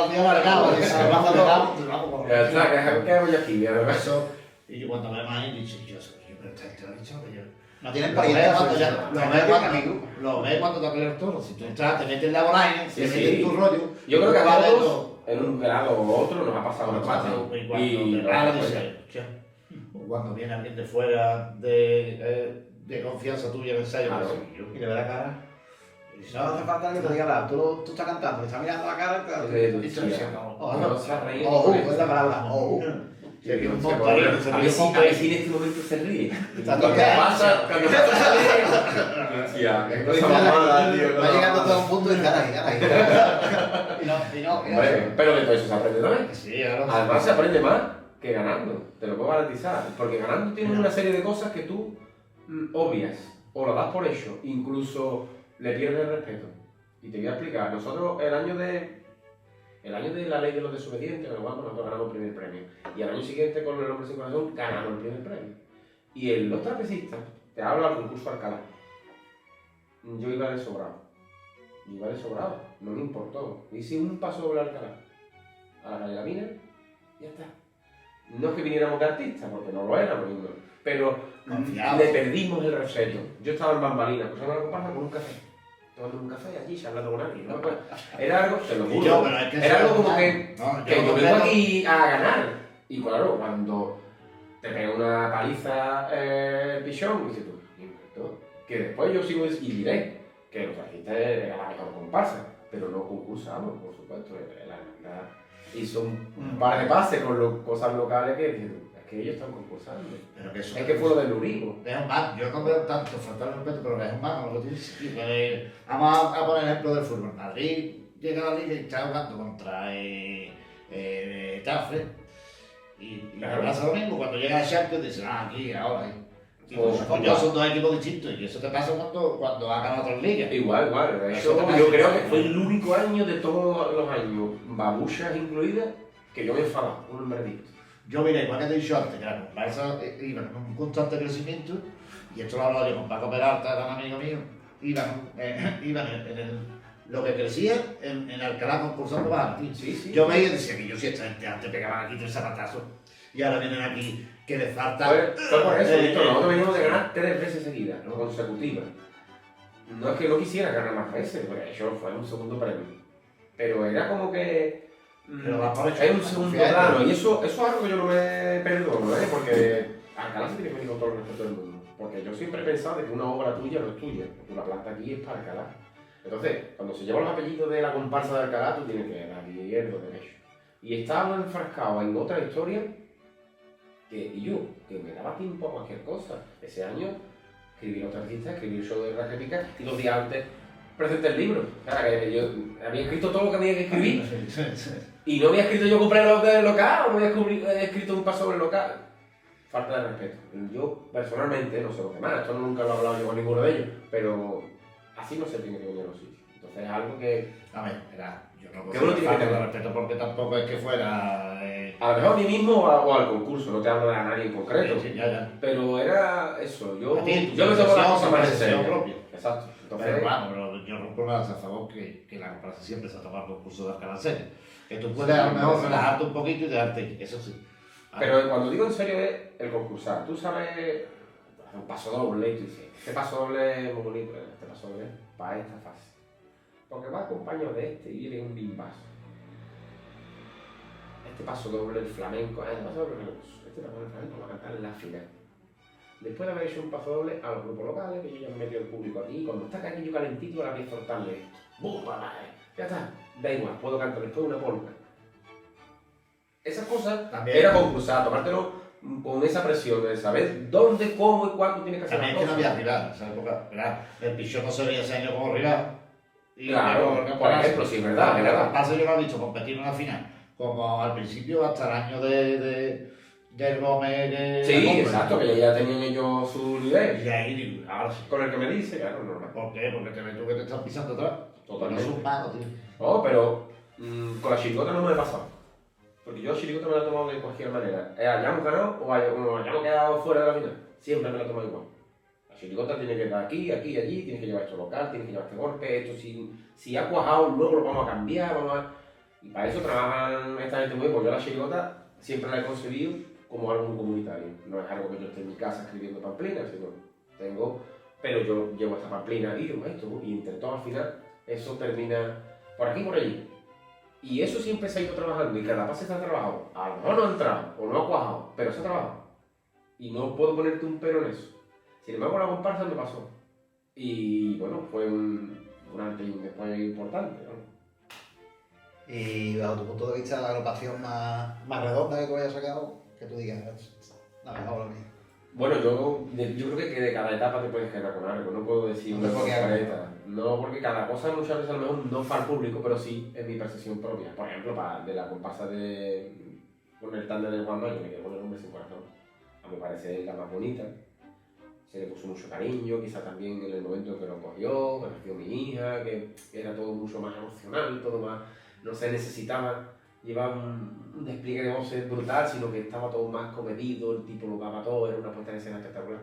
los días alargados, Ya está, ¿qué hago yo aquí? Eso, y yo cuando me llaman ahí, dicho, pero te lo he dicho que yo... No tienen parientes cuando ya. Lo ves cuando te peleas todo. Si tú entras, te metes en la vorágine, te metes en tu rollo. Yo creo que a todos, en un grado u otro, nos ha pasado una parte. Cuando viene alguien de fuera de confianza tuya en el ensayo, y le ve la cara. Y si no hace falta que te diga nada, tú estás cantando, le estás mirando la cara, claro. y se ríe. Es la palabra. A ver si en este momento se ríe. Cuando pasa, Hostia, qué cosa cosa más mala, tío. va llegando todo un punto y caray. Y no. Pero de todo eso se aprende también. Sí, claro. Además se aprende más que ganando, te lo puedo garantizar. Porque ganando tienes una serie de cosas que tú obvias o lo das por hecho, incluso le pierdes el respeto. Y te voy a explicar, nosotros el año de la ley de los desobedientes, nosotros ganamos el primer premio. Y al año siguiente, con el hombre sin corazón, ganamos el primer premio. Y en los trapecistas, te hablo al concurso Alcalá. Yo iba de sobrado, no me importó. Hice un paso sobre Alcalá, a la calle Mina, y ya está. No es que viniéramos de artistas, porque no lo éramos, pero le perdimos el respeto. Yo estaba en bambalinas, pues una comparsa con un café. Tomando un café allí, charlando con alguien, ¿no? Pues, era algo, te lo juro, era algo como que yo vengo aquí a ganar. Y claro, cuando te pega una paliza el pichón, dices tú, que después yo sigo y diré que los artistas era la mejor comparsa, pero no concursamos, por supuesto, la hermandad hizo un par de pases con cosas locales que dicen, es que ellos están concursando. Pero que eso, es que fue lo del Urigo. Es un mal, yo no veo tanto faltar el respeto, pero es un mal, no lo tiene sentido. Vamos a poner el ejemplo del fútbol. Madrid llega a la liga y está jugando contra Tafre. Y pasa lo mismo, cuando llega a Champions dicen, aquí, ahora. Y pues, son dos equipos distintos y eso te pasa cuando ha ganado otras ligas. Igual. Yo creo que fue el único año de todos los años, babuchas incluidas, que yo me enfadaba con un verdicto. Yo miré, igual que te he dicho antes, que la comparsa iba en un constante crecimiento, y esto lo he hablado yo con Paco Peralta, era un amigo mío, iban lo que crecía en Alcalá concursando para aquí. Sí, sí. Yo veía y decía que yo si esta gente antes pegaban aquí 3 zapatazos y ahora vienen aquí que les falta. Fue por eso, Víctor, nosotros venimos de ganar 3 veces seguidas, no consecutivas. No es que no quisiera ganar más veces, porque eso fue un segundo premio. Pero era como que. Pero va por hecho, es un segundo plano, y eso es algo que yo no me perdono, ¿eh? Porque Alcalá se tiene que venir con todo el respeto del mundo. Porque yo siempre he pensado de que una obra tuya no es tuya, porque la planta aquí es para Alcalá. Entonces, cuando se lleva los apellidos de la comparsa de Alcalá, tú tienes que dar izquierdo, derecho. Y estaba enfrascado en otra historia que me daba tiempo a cualquier cosa. Ese año escribí la otra artista, escribí el show de Raquetica y 2 días antes presenté el libro. O sea, que yo había escrito todo lo que había que escribir y no había escrito yo compré lo del local, o no había escrito un paso sobre el local. Falta de respeto. Yo personalmente, no sé los demás, esto nunca lo he hablado yo con ninguno de ellos, pero así no se tiene que venir a los sitios. Entonces es algo que... A ver, era, yo no Que uno considero tiene que falta de tener. respeto porque tampoco es que fuera. A lo mejor a mí mismo o al concurso, no te hablo de a nadie en concreto. Sí, ya. Pero era eso, yo A ti, tu me tomo las cosas más en percepción serio. propia. Exacto. Entonces, Pero claro, pero yo rompo una lanza a favor que la comparación siempre se ha tomado el concurso de Alcalá en serio. Que tú puedes a lo mejor relajarte un poquito y dejarte, eso sí. pero cuando digo en serio es el concursar. Tú sabes hacer un paso doble y tú dices, este paso doble es muy bonito, este paso doble es para esta fase. Porque va acompañado de este y viene un bimbazo. Este paso doble, el flamenco, este paso doble, este paso doble, el flamenco lo va a cantar en la final. Después de haber hecho un paso doble a los grupos locales, que yo ya me he metido el público aquí, cuando está aquello calentito, ahora voy a soltarle esto. ¡Bum! Ya está, da igual, puedo cantar después una polka. Esas cosas También. era concursar, tomártelo con esa presión de saber dónde, cómo y cuándo tienes que hacer También las es que no cosas. había rival, en esa época, ¿verdad? El Pichón no se veía ese año como rival. Y Claro, luego, por ejemplo, sí, es verdad, es verdad. Paso yo lo he visto competir en una final, como al principio hasta el año del Gómez de Sí, la Gómez. exacto, que ya tenían ellos su nivel. Y ahí digo, ahora sí. Con el que me dice, claro, normal. ¿Por qué? Porque te ves tú que te estás pisando atrás. Totalmente. No son malos, tío. No, pero con la chirigota no me he pasado. Porque yo la chirigota me la he tomado de cualquier manera. Hayamos ganado o hayamos quedado fuera de la final. Siempre me la he tomado igual. La chirigota tiene que estar aquí, aquí, allí, tienes que llevar esto local, tienes que llevar este golpe, esto si ha cuajado, luego lo vamos a cambiar, Y para eso trabajan esta gente muy bien, porque yo la chirigota siempre la he concebido como algo muy comunitario. No es algo que yo esté en mi casa escribiendo pamplinas, sino pero yo llevo esta pamplina y digo esto, y intento al final, eso termina por aquí y por allí. Y eso siempre se ha ido trabajando, y cada pase está trabajado. A lo mejor no ha entrado, o no ha cuajado, pero se ha trabajado. Y no puedo ponerte un pero en eso. Sin embargo, la comparsa me pasó. Y bueno, fue un antes y un después importante, ¿no? Y bajo tu punto de vista, la agrupación más redonda que tú hayas sacado, que tú digas, la mejor la mía. Bueno, yo creo que de cada etapa te puedes quedar con algo, no puedo decir una concreta. No, porque cada cosa muchas veces a lo mejor no para el público, pero sí es mi percepción propia. Por ejemplo, de la comparsa con el tándem de Juan Mayo, me quedé con el hombre sin corazón. A mí me parece la más bonita. Se le puso mucho cariño, quizá también en el momento en que lo cogió, me nació mi hija, que era todo mucho más emocional, todo más, no se necesitaba llevar un despliegue de voces brutal, sino que estaba todo más comedido, el tipo lo daba todo, era una puesta en escena espectacular.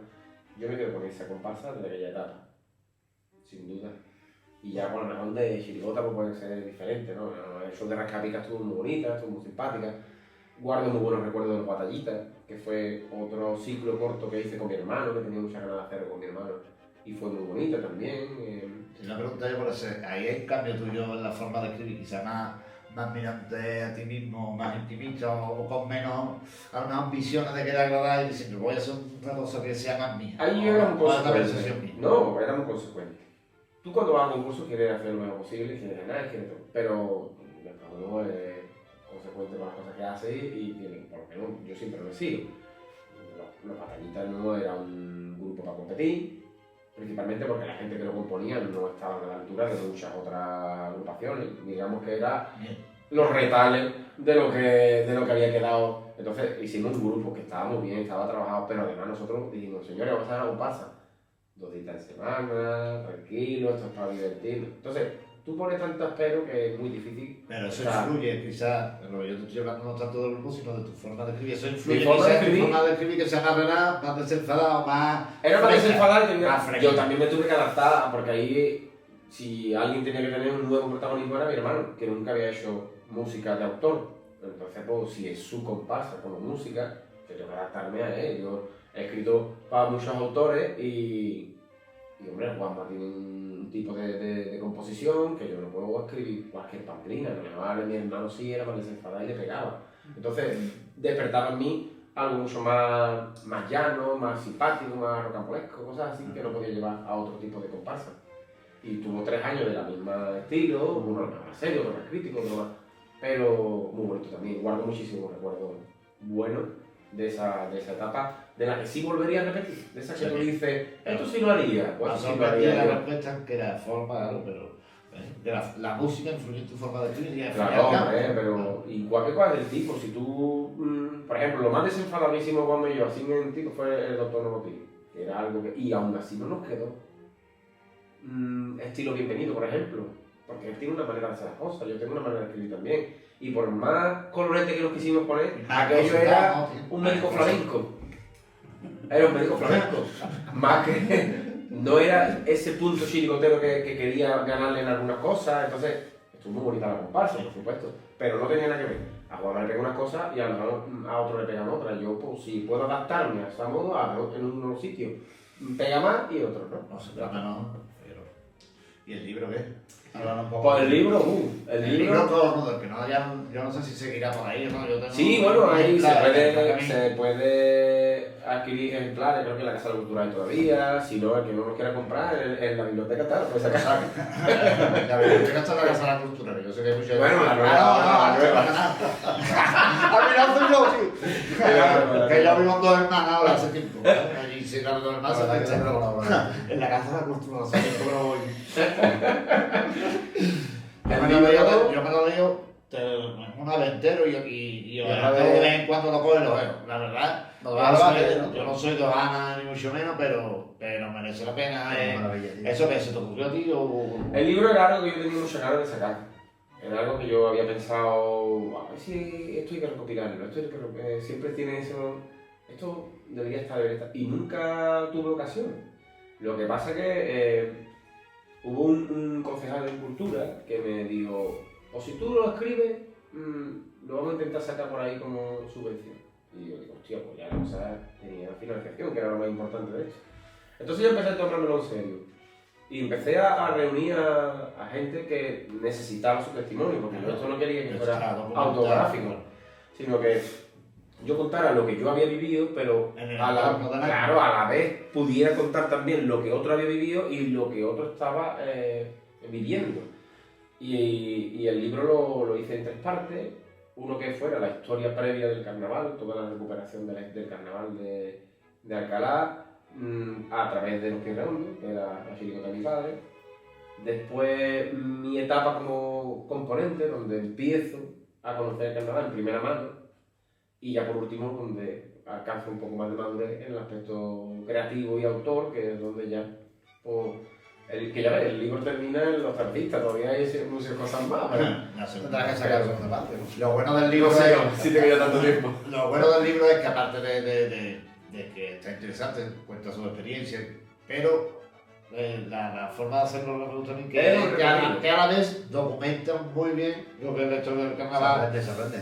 Yo me quedo con esa comparsa de aquella etapa, sin duda. Y ya con la mejor de chirigota pues puede ser diferente, ¿no? El show de Rascapica estuvo muy bonita, estuvo muy simpática. Guardo muy buenos recuerdos de los Batallitas, que fue otro ciclo corto que hice con mi hermano, que tenía muchas ganas de hacerlo con mi hermano. Y fue muy bonita también. Si no preguntáis por eso, ahí hay un cambio tuyo en la forma de escribir, quizá más mirante a ti mismo, más intimista o con menos algunas ambiciones de querer agradar y diciendo voy a hacer una cosa que sea más mía. Ahí era muy una consecuente. percepción mía. No, era muy consecuente. Tú cuando vas a un concurso quieres hacer lo mejor posible, quieres ganar, quieres todo. Pero cada uno es consecuente con las cosas que hace y tiene, por lo menos yo siempre lo he sido. Los Batallitas no era un grupo para competir, principalmente porque la gente que lo componía no estaba a la altura de muchas otras agrupaciones. Digamos que era los retales de lo que había quedado. Entonces hicimos un grupo que estaba muy bien, estaba trabajado, pero además nosotros dijimos, señores, vamos a hacer una comparsa. 2 días en semana, tranquilo, esto es para divertirnos. Entonces, tú pones tantos pero que es muy difícil. Pero eso O sea, influye, quizás, pero yo te estoy hablando no tanto del grupo, sino de tu forma de escribir. Eso influye, Mi forma de quizás, escribir. tu forma de escribir que sea más relajada, más desenfadada, más era más fresca. desenfadar que Más fresca. yo también me tuve que adaptar, porque ahí si alguien tenía que tener un nuevo protagonismo era mi hermano, que nunca había hecho música de autor. Entonces, pues, si es su comparsa como música, yo tengo que adaptarme a él. Yo he escrito para muchos autores y hombre, Juanma tiene un tipo de composición que yo no puedo escribir cualquier pamplina. Mi hermano sí era más desenfadado y le pegaba. Entonces, despertaba en mí algo mucho más llano, más simpático, más rocambolesco, cosas así que no podía llevar a otro tipo de comparsa. Y tuvo 3 años de la misma estilo, uno más serio, otro más crítico, otro más... Pero muy bonito también, guardo muchísimos recuerdos buenos de esa etapa, de la que sí volvería a repetir, de esa que tú dices, esto sí lo haría, pues sí lo haría. La respuesta que era forma, claro, pero de la música influye en tu forma de escribir. Y Claro, hombre, pero igual que cuál del tipo, si tú, por ejemplo, lo más desenfadadísimo cuando yo así en tipo fue el Doctor Novotil, que era algo que, y aún así no nos quedó estilo Bienvenido, por ejemplo, porque él tiene una manera de hacer las cosas, yo tengo una manera de escribir también, y por más colorete que nos quisimos poner, aquello era un médico flamenco, era un médico flamenco, más que no era ese punto chirigotero que quería ganarle en algunas cosas, entonces estuvo muy bonita la comparsa, por supuesto, pero no tenía nada que ver. A Juan le pega unas cosas y a otro le pegan otras. Yo, pues, si puedo adaptarme a ese modo, en unos sitios pega más y otros no. No sé, pero pero... ¿Y el libro qué? Hablar un poco. Pues el libro, el libro todo el mundo, que no, ya, yo no sé si seguirá por ahí o no. Yo tengo sí, bueno, ahí se puede adquirir ejemplares, creo que en la Casa de la Cultura hay todavía, si no, el que no lo quiera comprar, en la biblioteca está, pues sacar. La biblioteca está en la Casa de la Cultura, que yo sé que hay mucha... Bueno, la nueva, la nueva. Al final soy yo, sí. Que yo vivo en Dos Hermanas ahora hace tiempo. Allí sí, claro, Dos Hermanas en la Casa de la Cultura, ¿sabes? Pero voy. Yo me lo leo una vez entero y de vez en cuando lo cojo y lo veo. La verdad, yo no soy de Ana ni mucho menos, pero merece la pena. ¿Eso qué se te ocurrió a ti? El libro era algo que yo tenía mucha ganas de sacar. Era algo que yo había pensado, a ver si esto hay que recopilarlo, siempre tiene eso, esto debería estar, y nunca tuve ocasión. Lo que pasa que hubo un concejal de Cultura que me dijo, o si tú lo escribes, lo vamos a intentar sacar por ahí como subvención. Y yo digo, hostia, pues ya la cosa tenía financiación, que era lo más importante de esto. Entonces yo empecé a tomármelo en serio. Y empecé a reunir a gente que necesitaba su testimonio, porque yo esto no quería que fuera autográfico, sino que yo contara lo que yo había vivido, pero a la vez pudiera contar también lo que otro había vivido y lo que otro estaba viviendo. Y el libro lo hice en 3 partes. Uno que fuera la historia previa del carnaval, toda la recuperación del carnaval de Alcalá, a través de Los Pies Redondos, que era la chirigota de mi padre. Después mi etapa como componente, donde empiezo a conocer el carnaval en primera mano. Y ya por último, donde alcanzo un poco más de madurez en el aspecto creativo y autor, que es donde ya, pues, que ya ves, el libro termina en los artistas, todavía hay muchas cosas más. Tendrás que sacar segunda parte. Lo bueno del libro si te queda tanto tiempo. Lo bueno del libro es que aparte de que está interesante, cuenta su experiencia, pero la forma de hacerlo me gusta también, que a la vez documenta muy bien lo que es la historia del carnaval. Se aprende.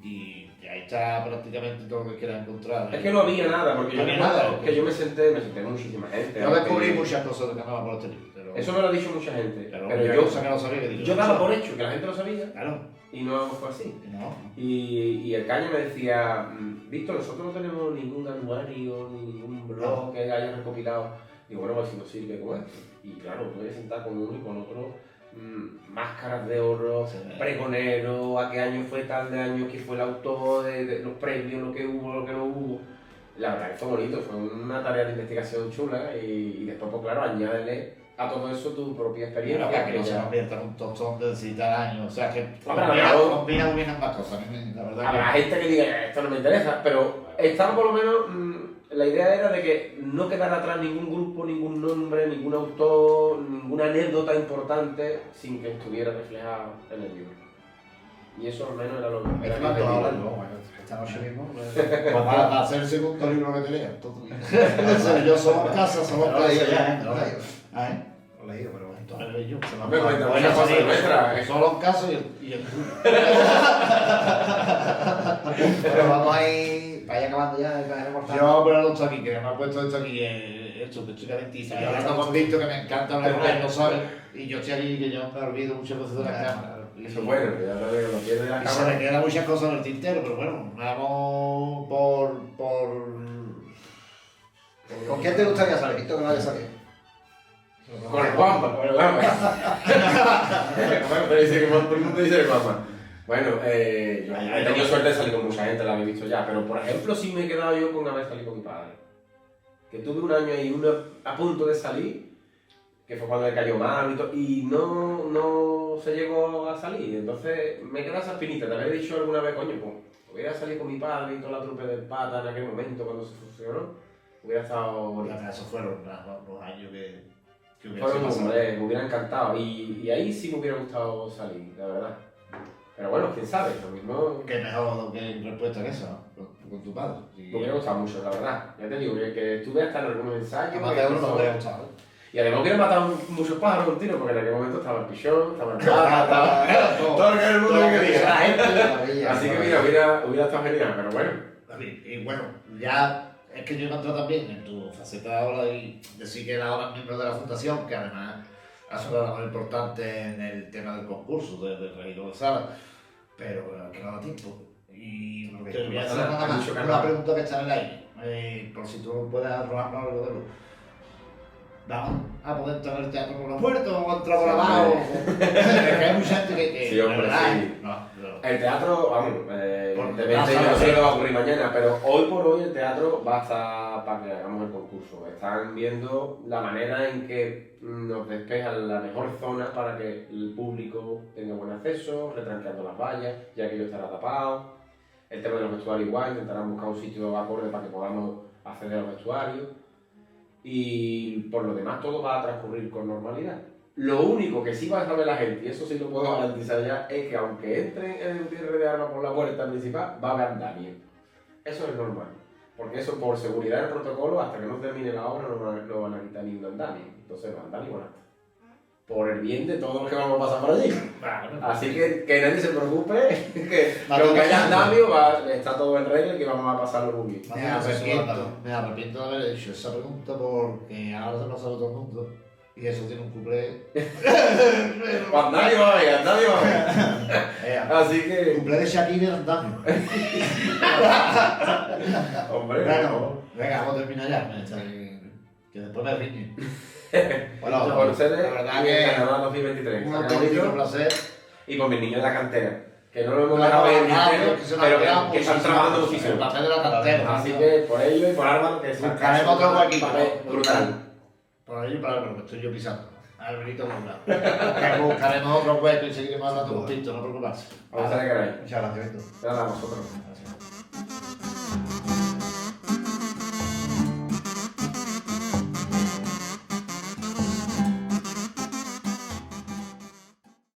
Y ahí está prácticamente todo lo que quieras encontrar. Es que no había nada, porque no había nada, que yo me senté muchísima gente. Yo descubrí muchas cosas del carnaval por este libro. Pero... Eso me lo ha dicho mucha gente. Pero yo que no sabía, que digo, yo daba por hecho que la gente lo sabía. Claro. Y no fue así. No. Y el Caña me decía, Víctor, nosotros no tenemos ningún anuario, ni ningún blog que haya recopilado. Digo, bueno, pues si nos sirve como esto. Y claro, tú puedes sentar con uno y con otro, máscaras de oro, pregonero, a qué año fue tal de año, quién fue el autor, de los premios, lo que hubo, lo que no hubo. La verdad que fue bonito, fue una tarea de investigación chula y después, pues claro, añádele a todo eso tu propia experiencia. Para que no se convierta en un tostón de citar años, o sea que combina muy bien ambas cosas. La verdad habrá gente que diga, esto no me interesa, pero estaba por lo menos, la idea era de que no quedara atrás ningún grupo, ningún nombre, ningún autor, ninguna anécdota importante sin que estuviera reflejado en el libro. Y eso al menos era lo que quería. Esta noche mismo, para hacer el segundo libro que te lea. Yo somos casa, somos casa. leído, pero bueno. Entonces yo, se lo Hombre, pues, voy muchas a cosas salir, nuestras. solo en caso y el Pero vamos a ir para ir acabando ya, para recortar. Yo, pero no estoy aquí, que me ha puesto esto aquí, esto, que estoy calentizo. Yo hablando con Víctor, que me encanta hablar con él, no sabe. Y yo estoy aquí, que yo me olvido muchas veces de la cámara. Eso es bueno, que ya lo tiene de la Y se cámara. me quedan muchas cosas en el tintero, pero bueno, vamos por... ¿Con quién te gustaría salir? Visto que no haya salido. Con el Juanma, con el Juanma. Bueno, pero dice que todo el mundo dice el Juanma. Bueno, yo he tenido suerte de salir con mucha gente, la habéis visto ya, pero por ejemplo sí me he quedado yo con haber salido con mi padre. Que tuve un año ahí, a punto de salir, que fue cuando me cayó mal y todo, y no se llegó a salir. Entonces me queda esa espinita, te había dicho alguna vez, coño, pues hubiera salido con mi padre y toda la trupe del Pata en aquel momento cuando se fusionó, hubiera estado bonito. Esos fueron los años que hubiera Fueron, pasado. hombre, me hubiera encantado y ahí sí me hubiera gustado salir, la verdad. Pero bueno, quién sabe, lo mismo Qué mejor que respuesta que eso, ¿no? Con tu padre. Sí. me hubiera gustado mucho, la verdad. Ya te digo, que estuve hasta en algunos ensayos. Además de uno no hubiera gustado. Y además hubiera matado muchos pájaros un tiro, porque en aquel momento estaba el pichón, estaba el pata, estaba todo lo que el mundo quería. Así que mira, hubiera estado genial, pero bueno. David, y bueno, ya es que yo me entro también en tu faceta ahora y decir que eres ahora miembro de la fundación, que además ha sido la más importante en el tema del concurso del Regidor de Sala, pero que no da tiempo. Y te voy a hacer nada más una pregunta que está en el aire, por si tú puedes arrojarnos algo de luz. ¿Vamos a poder entrar al teatro por la puerta o vamos a entrar por abajo? Es que hay mucha gente que Sí, hombre, ¿verdad? sí. No. El teatro, vamos, Por- evidentemente yo no sé lo que va a ocurrir mañana, pero hoy por hoy el teatro va a estar para que hagamos el concurso. Están viendo la manera en que nos despejan la mejor zona para que el público tenga buen acceso, retranqueando las vallas, ya que yo estará tapado. El tema de los vestuarios igual, intentarán buscar un sitio acorde para que podamos acceder a los vestuarios. Y por lo demás todo va a transcurrir con normalidad. Lo único que sí va a saber la gente, y eso sí lo puedo garantizar ya, es que aunque entren en el cierre de armas por la puerta principal, va a haber andamio. Eso es normal. Porque eso por seguridad del protocolo, hasta que no termine la obra, no van a quitar ni un andamio. Entonces va a andar igual. Por el bien de todos los que vamos a pasar por allí. Así que nadie se preocupe, que aunque haya andamio, está todo en regla y que vamos a pasarlo muy bien. Me arrepiento de haber hecho esa pregunta porque ahora se lo sabe todo el mundo y eso tiene un cuplé. Andamio va a haber, andamio va a haber. Así que... Cuplé de Shakira en andamio. Hombre, Venga, vamos a terminar ya. Que después me riñen. bueno, por ustedes, la verdad y que el Carnaval 2023. Un auténtico placer. Y por mis niños de la cantera, que no lo hemos No, dejado en el no, tintero, que se nos pero ha quedado que están muchísimo. trabajando El muchísimo. papel de la cantera. Así que por ellos y por Álvaro, que es Buscaremos otro huequito. brutal. Por ahí para lo que estoy yo pisando. Alberito de un lado. Que buscaremos otro hueco y seguiremos hablando un poquito, no preocuparse. Vamos a ver qué hay. Muchas gracias, Víctor. Nada, a vosotros. Gracias.